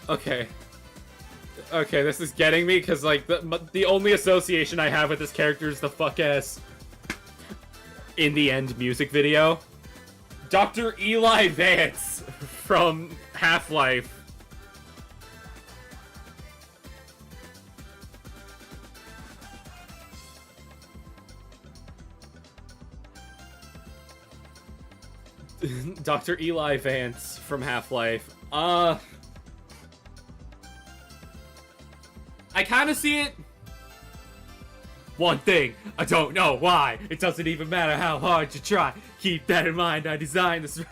Okay, this is getting me because like the only association I have with this character is the fuck ass In the End music video. Dr. Eli Vance from Half-Life. Dr. Eli Vance from Half-Life. I kind of see it. one thing, I don't know why. It doesn't even matter how hard you try. Keep that in mind, I designed this.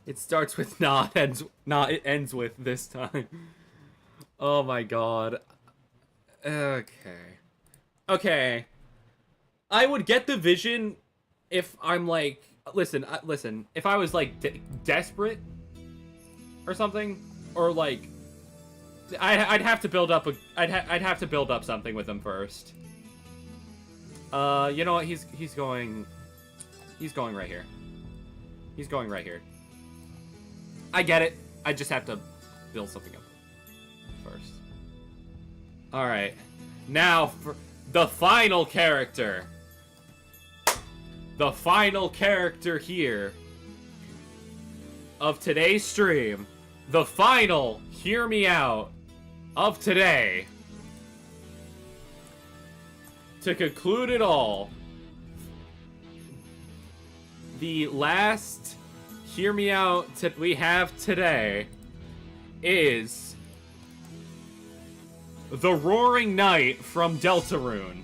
It starts with not, it ends with this time. Oh my god. Okay. I would get the vision if I'm like, listen, if I was like desperate or something, or like, I'd have to build up I'd have to build up something with him first. You know what? He's going right here. He's going right here. I get it. I just have to build something up first. All right. Now for the final character. The final character here of today's stream. The final, hear me out, of today. To conclude it all, the last hear me out we have today is the Roaring Knight from Deltarune.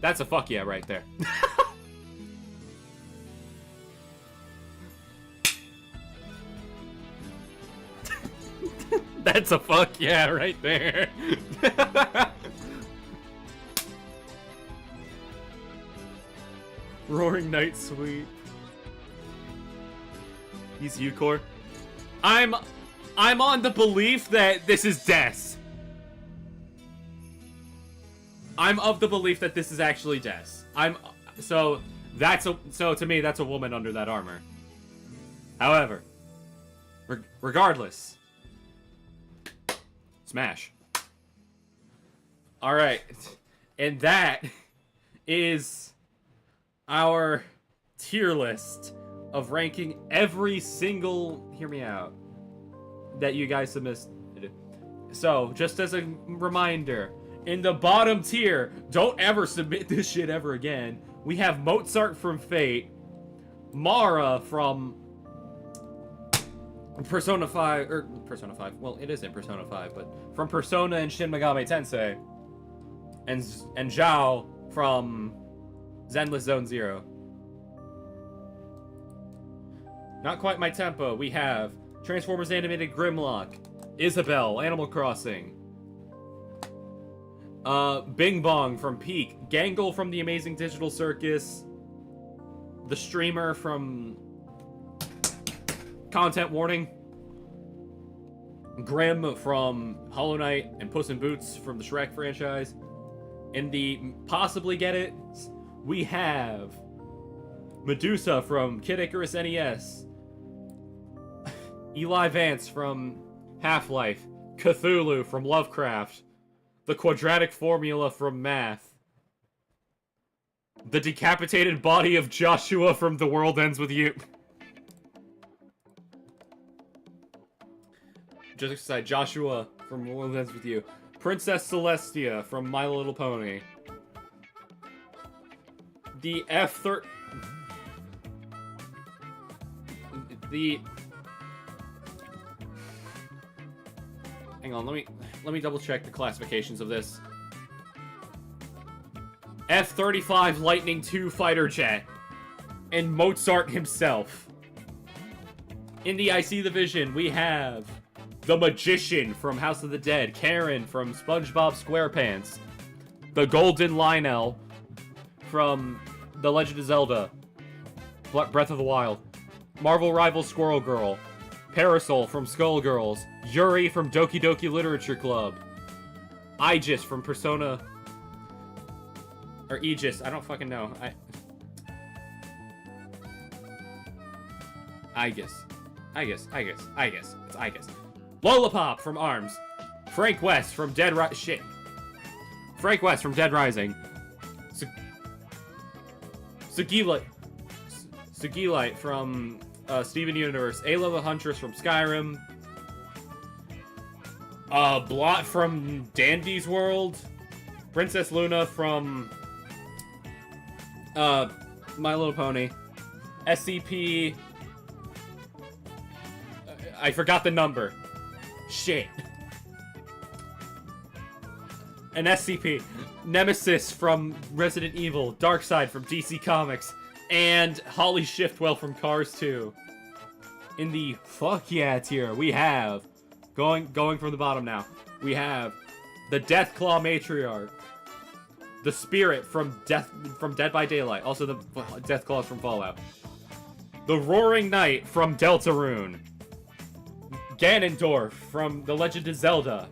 That's a fuck yeah right there. That's a fuck yeah right there. Roaring Knight sweep. He's Eucor. I'm on the belief that this is Des. I'm of the belief that this is actually Des. So to me that's a woman under that armor. However, regardless, smash. All right, and that is our tier list of ranking every single hear me out that you guys submitted. So just as a reminder, in the bottom tier, don't ever submit this shit ever again. We have Mozart from Fate, Mara from Persona 5, or Persona 5, well, it isn't Persona 5, but from Persona and Shin Megami Tensei, and Zhao from Zenless Zone Zero. Not quite my tempo, we have Transformers Animated Grimlock, Isabelle, Animal Crossing, Bing Bong from Peak, Gangle from The Amazing Digital Circus, the streamer from Content Warning, Grim from Hollow Knight, and Puss in Boots from the Shrek franchise. In the possibly get it, we have Medusa from Kid Icarus NES, Eli Vance from Half-Life, Cthulhu from Lovecraft, the Quadratic Formula from Math, the decapitated body of Joshua from The World Ends With You. Just aside, Joshua from The World Ends With You. Princess Celestia from My Little Pony. The Hang on, let me double check the classifications of this. F-35 Lightning II fighter jet, and Mozart himself. In the IC division, we have the Magician from House of the Dead, Karen from SpongeBob SquarePants, the Golden Lionel from The Legend of Zelda, Breath of the Wild, Marvel Rival Squirrel Girl, Parasol from Skullgirls, Yuri from Doki Doki Literature Club, Aegis from Persona, or Aegis, I don't fucking know. Aegis. It's Aegis. Lollipop from ARMS, Frank West from Dead Rising. Sagila Sugilite from Steven Universe, Ayla the Huntress from Skyrim, Blot from Dandy's World, Princess Luna from My Little Pony, SCP. I forgot the number. Shit. An SCP. Nemesis from Resident Evil, Darkseid from DC Comics, and Holly Shiftwell from Cars 2. In the fuck yeah tier, we have, going from the bottom now, we have the Deathclaw Matriarch, the Spirit from Dead by Daylight, also the Deathclaws from Fallout, the Roaring Knight from Deltarune, Ganondorf from The Legend of Zelda,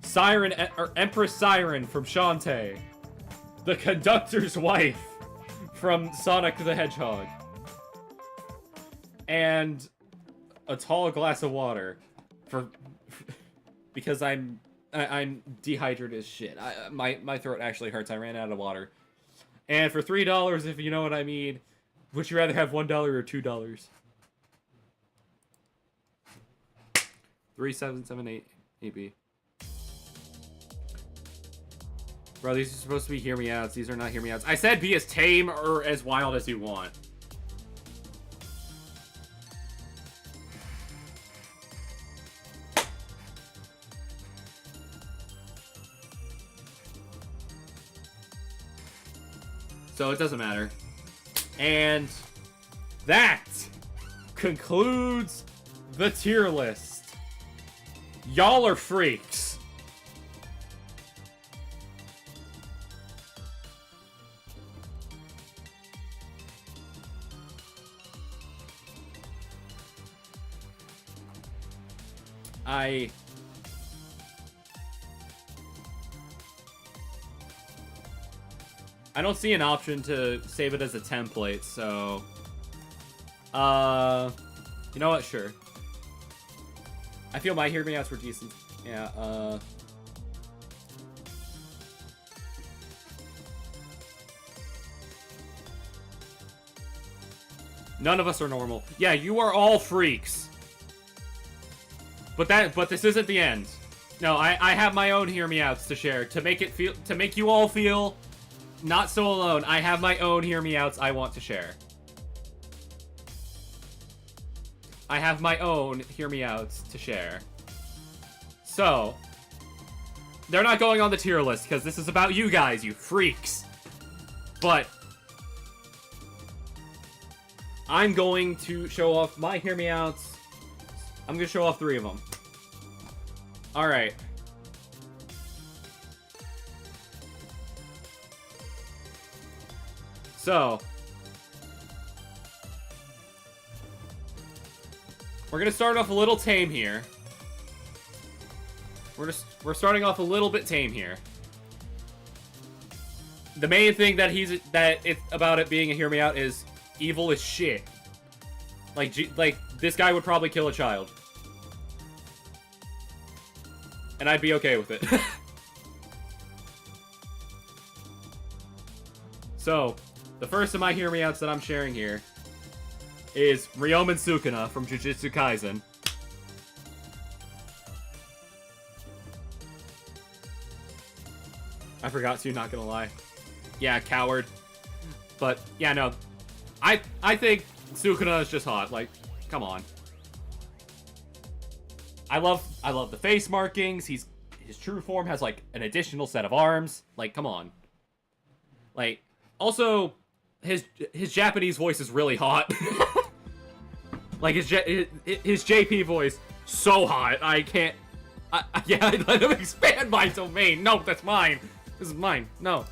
Siren, or Empress Siren from Shantae, the Conductor's Wife from Sonic the Hedgehog, and a tall glass of water because I'm dehydrated as shit. My throat actually hurts. I ran out of water. And for $3, if you know what I mean, would you rather have $1 or $2? 3778 AB. Bro, these are supposed to be hear me outs. These are not hear me outs. I said be as tame or as wild as you want. So it doesn't matter. And that concludes the tier list. Y'all are freaks. I don't see an option to save it as a template, so you know what? Sure. I feel my hear me outs were decent. Yeah, none of us are normal. Yeah, you are all freaks. But this isn't the end. No, I have my own hear me outs to share to make you all feel not so alone. I have my own hear me outs I want to share. I have my own hear me outs to share. So, they're not going on the tier list because this is about you guys, you freaks. But I'm going to show off my hear me outs. I'm going to show off 3 of them. Alright. So, we're going to start off a little tame here. We're starting off a little bit tame here. The main thing that it's about it being a hear me out is evil as shit. Like this guy would probably kill a child. And I'd be okay with it. So, the first of my hear me outs that I'm sharing here is Ryomen Sukuna from Jujutsu Kaisen. I forgot to, not gonna lie. Yeah, coward. But yeah, no. I think Sukuna is just hot. Like, come on. I love the face markings. His true form has like an additional set of arms. Like, come on. Like, also his Japanese voice is really hot. Like his JP voice, so hot. I can't. Yeah, let him expand my domain. No, that's mine. This is mine. No.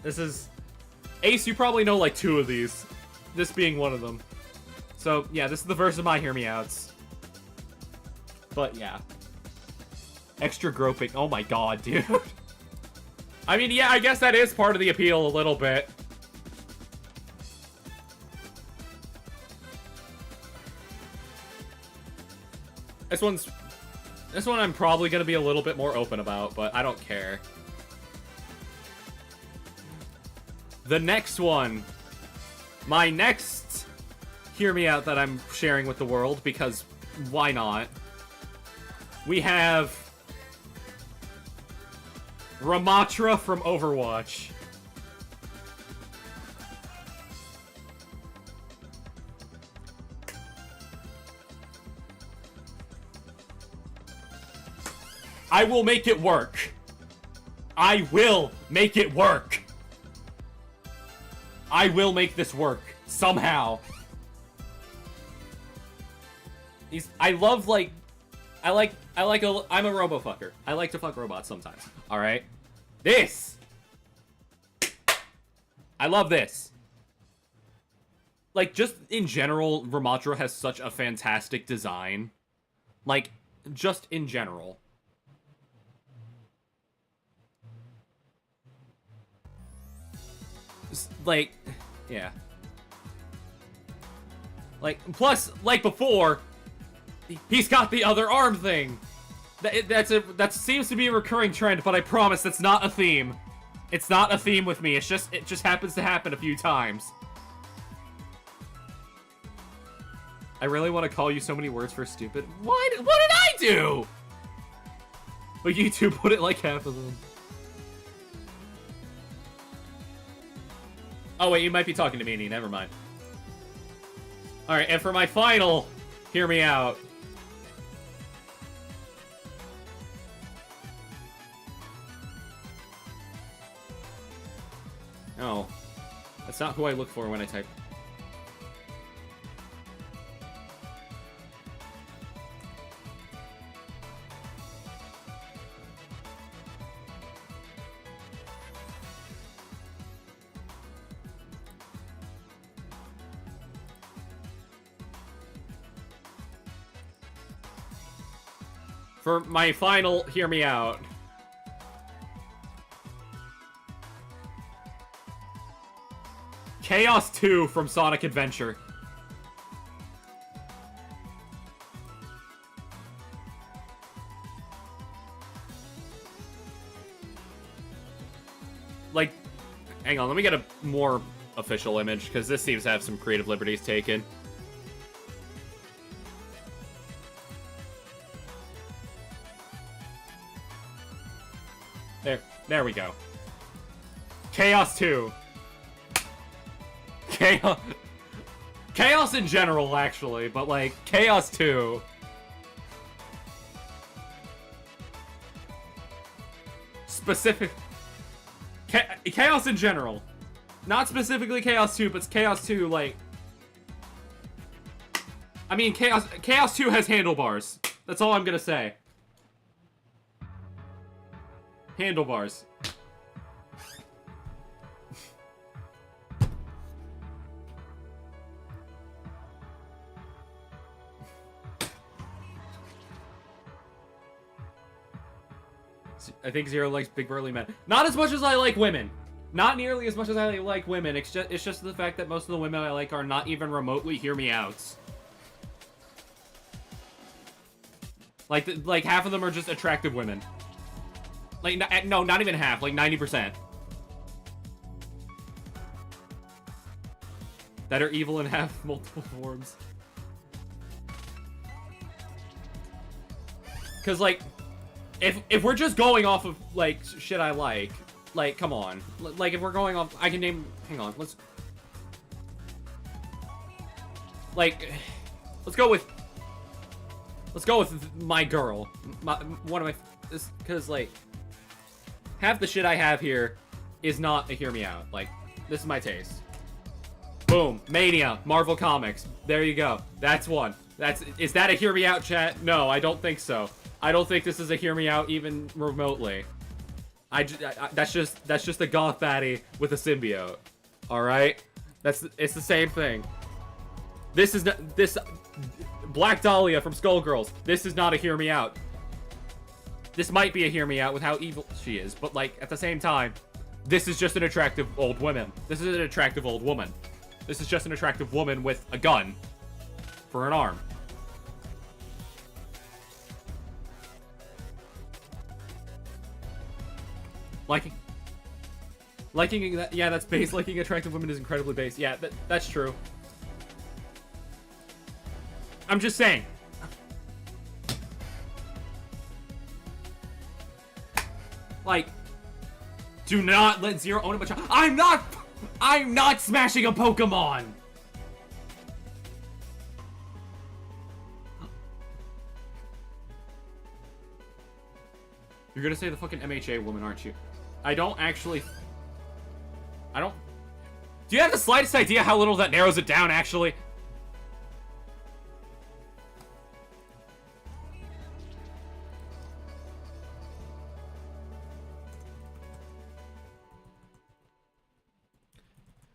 This is Ace. You probably know like 2 of these. This being one of them. So yeah, this is the verse of my hear me outs. But yeah, extra groping. Oh my god, dude. I mean, yeah, I guess that is part of the appeal a little bit. This one I'm probably gonna be a little bit more open about, but I don't care. The next one. My next hear me out that I'm sharing with the world, because why not? We have Ramatra from Overwatch. I will make it work. I will make it work. I will make this work somehow. I'm a robofucker. I like to fuck robots sometimes. All right. This. I love this. Like, just in general, Ramatra has such a fantastic design. Like, just in general. Like, yeah. Like, plus, like before, he's got the other arm thing. That seems to be a recurring trend, but I promise that's not a theme. It's not a theme with me. It just happens to happen a few times. I really want to call you so many words for stupid. What did I do? But you two put it like half of them. Oh wait, you might be talking to me, never mind. Alright, and for my final, hear me out. No. That's not who I look for when I type. For my final, hear me out. Chaos 2 from Sonic Adventure. Like, hang on, let me get a more official image, because this seems to have some creative liberties taken. There we go. Chaos 2. Chaos in general, actually, but like, Chaos 2. Specific... Chaos in general. Not specifically Chaos 2, but Chaos 2, like... I mean, Chaos 2 has handlebars. That's all I'm gonna say. Handlebars. I think Zero likes big burly men. Not as much as I like women. Not nearly as much as I like women. It's just the fact that most of the women I like are not even remotely hear me outs. Like half of them are just attractive women. Like, no, not even half, like 90%. That are evil and have multiple forms. Cause like, if we're just going off of like shit I like, come on. Like if we're going off, I can name. Hang on, let's go with my girl, one of my, because like half the shit I have here is not a hear me out. Like, this is my taste. Boom, Mania, Marvel Comics. There you go. That's one. Is that a hear me out, chat? No, I don't think so. I don't think this is a hear me out even remotely. That's just a goth baddie with a symbiote. All right, it's the same thing. This Black Dahlia from Skullgirls. This is not a hear me out. This might be a hear me out with how evil she is, but like at the same time, this is just an attractive old woman. This is an attractive old woman. This is just an attractive woman with a gun for an arm. Liking that, yeah, that's base. Liking attractive women is incredibly base. Yeah, that's true. I'm just saying. Like, do not let Zero own a bunch of. I'm not smashing a Pokemon. You're gonna say the fucking MHA woman, aren't you? I don't. Do you have the slightest idea how little that narrows it down, actually?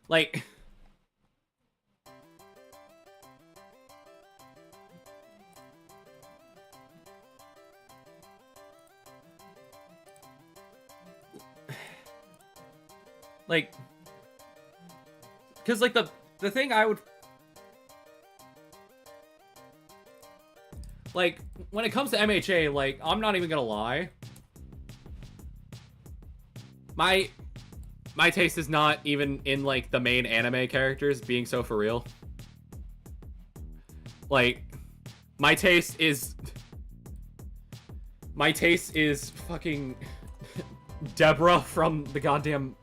Like... Like... Because, like, the thing I would... Like, when it comes to MHA, like, I'm not even gonna lie. My taste is not even in, like, the main anime characters being so for real. Like, my taste is fucking Deborah from the goddamn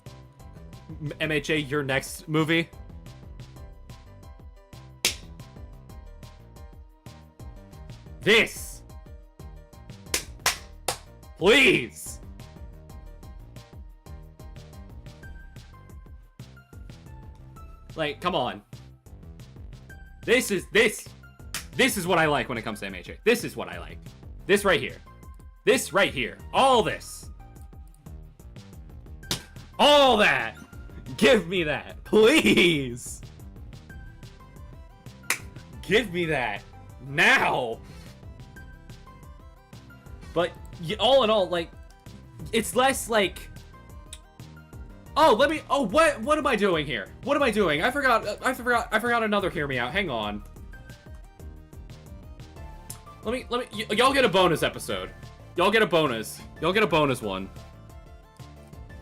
MHA Your Next movie. This! Please! Like, come on. This is what I like when it comes to MHA. This is what I like. This right here. This right here. All this. All that! Give me that, please! Give me that, now! But, all in all, like, it's less, like... Oh, what am I doing here? What am I doing? I forgot another hear me out, hang on. Y'all get a bonus episode. Y'all get a bonus. Y'all get a bonus one.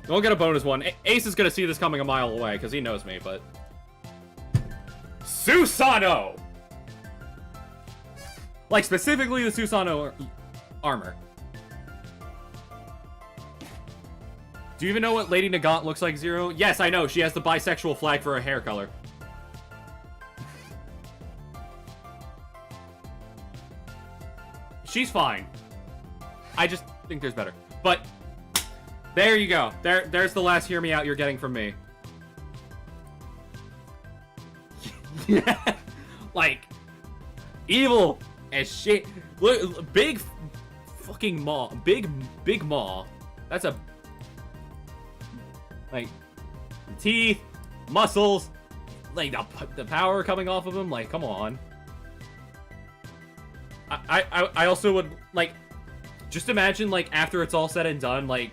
Don't get a bonus one. Ace is gonna see this coming a mile away, because he knows me, but... Susano! Like, specifically the Susano armor. Do you even know what Lady Nagant looks like, Zero? Yes, I know. She has the bisexual flag for her hair color. She's fine. I just think there's better. But... there you go. There's the last hear me out you're getting from me. Yeah. Like, evil as shit. Look, big fucking maw. Big maw. That's a... Like, teeth, muscles, like the power coming off of him. Like, come on. I also would, like, just imagine, like, after it's all said and done, like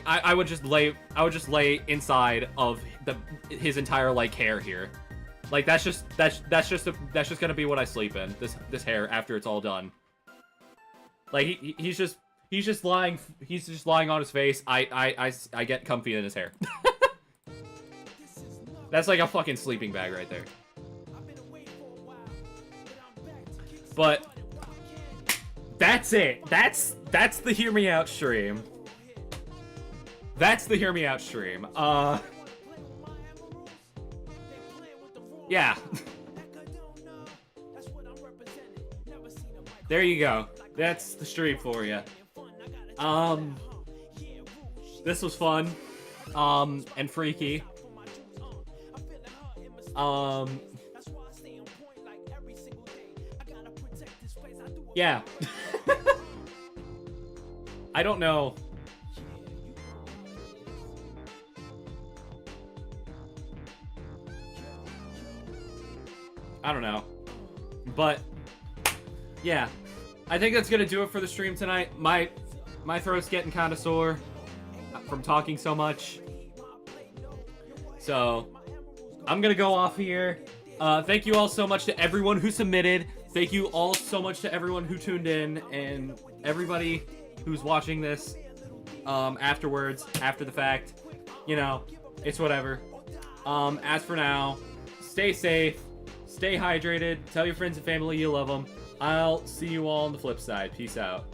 I would just lay inside of his entire, like, hair here. Like, that's just gonna be what I sleep in, this hair after it's all done. Like, he's just lying on his face. I get comfy in his hair. That's like a fucking sleeping bag right there. But that's it. That's the hear me out stream. That's the hear me out stream. Yeah. There you go. That's the stream for you. This was fun. And freaky. Yeah. I don't know. I don't know. But, yeah. I think that's gonna do it for the stream tonight. My throat's getting kind of sore from talking so much. So, I'm gonna go off here. Thank you all so much to everyone who submitted. Thank you all so much to everyone who tuned in, and everybody who's watching this afterwards, after the fact. You know, It's whatever. As for now, stay safe, stay hydrated, tell your friends and family you love them. I'll see you all on the flip side. Peace out.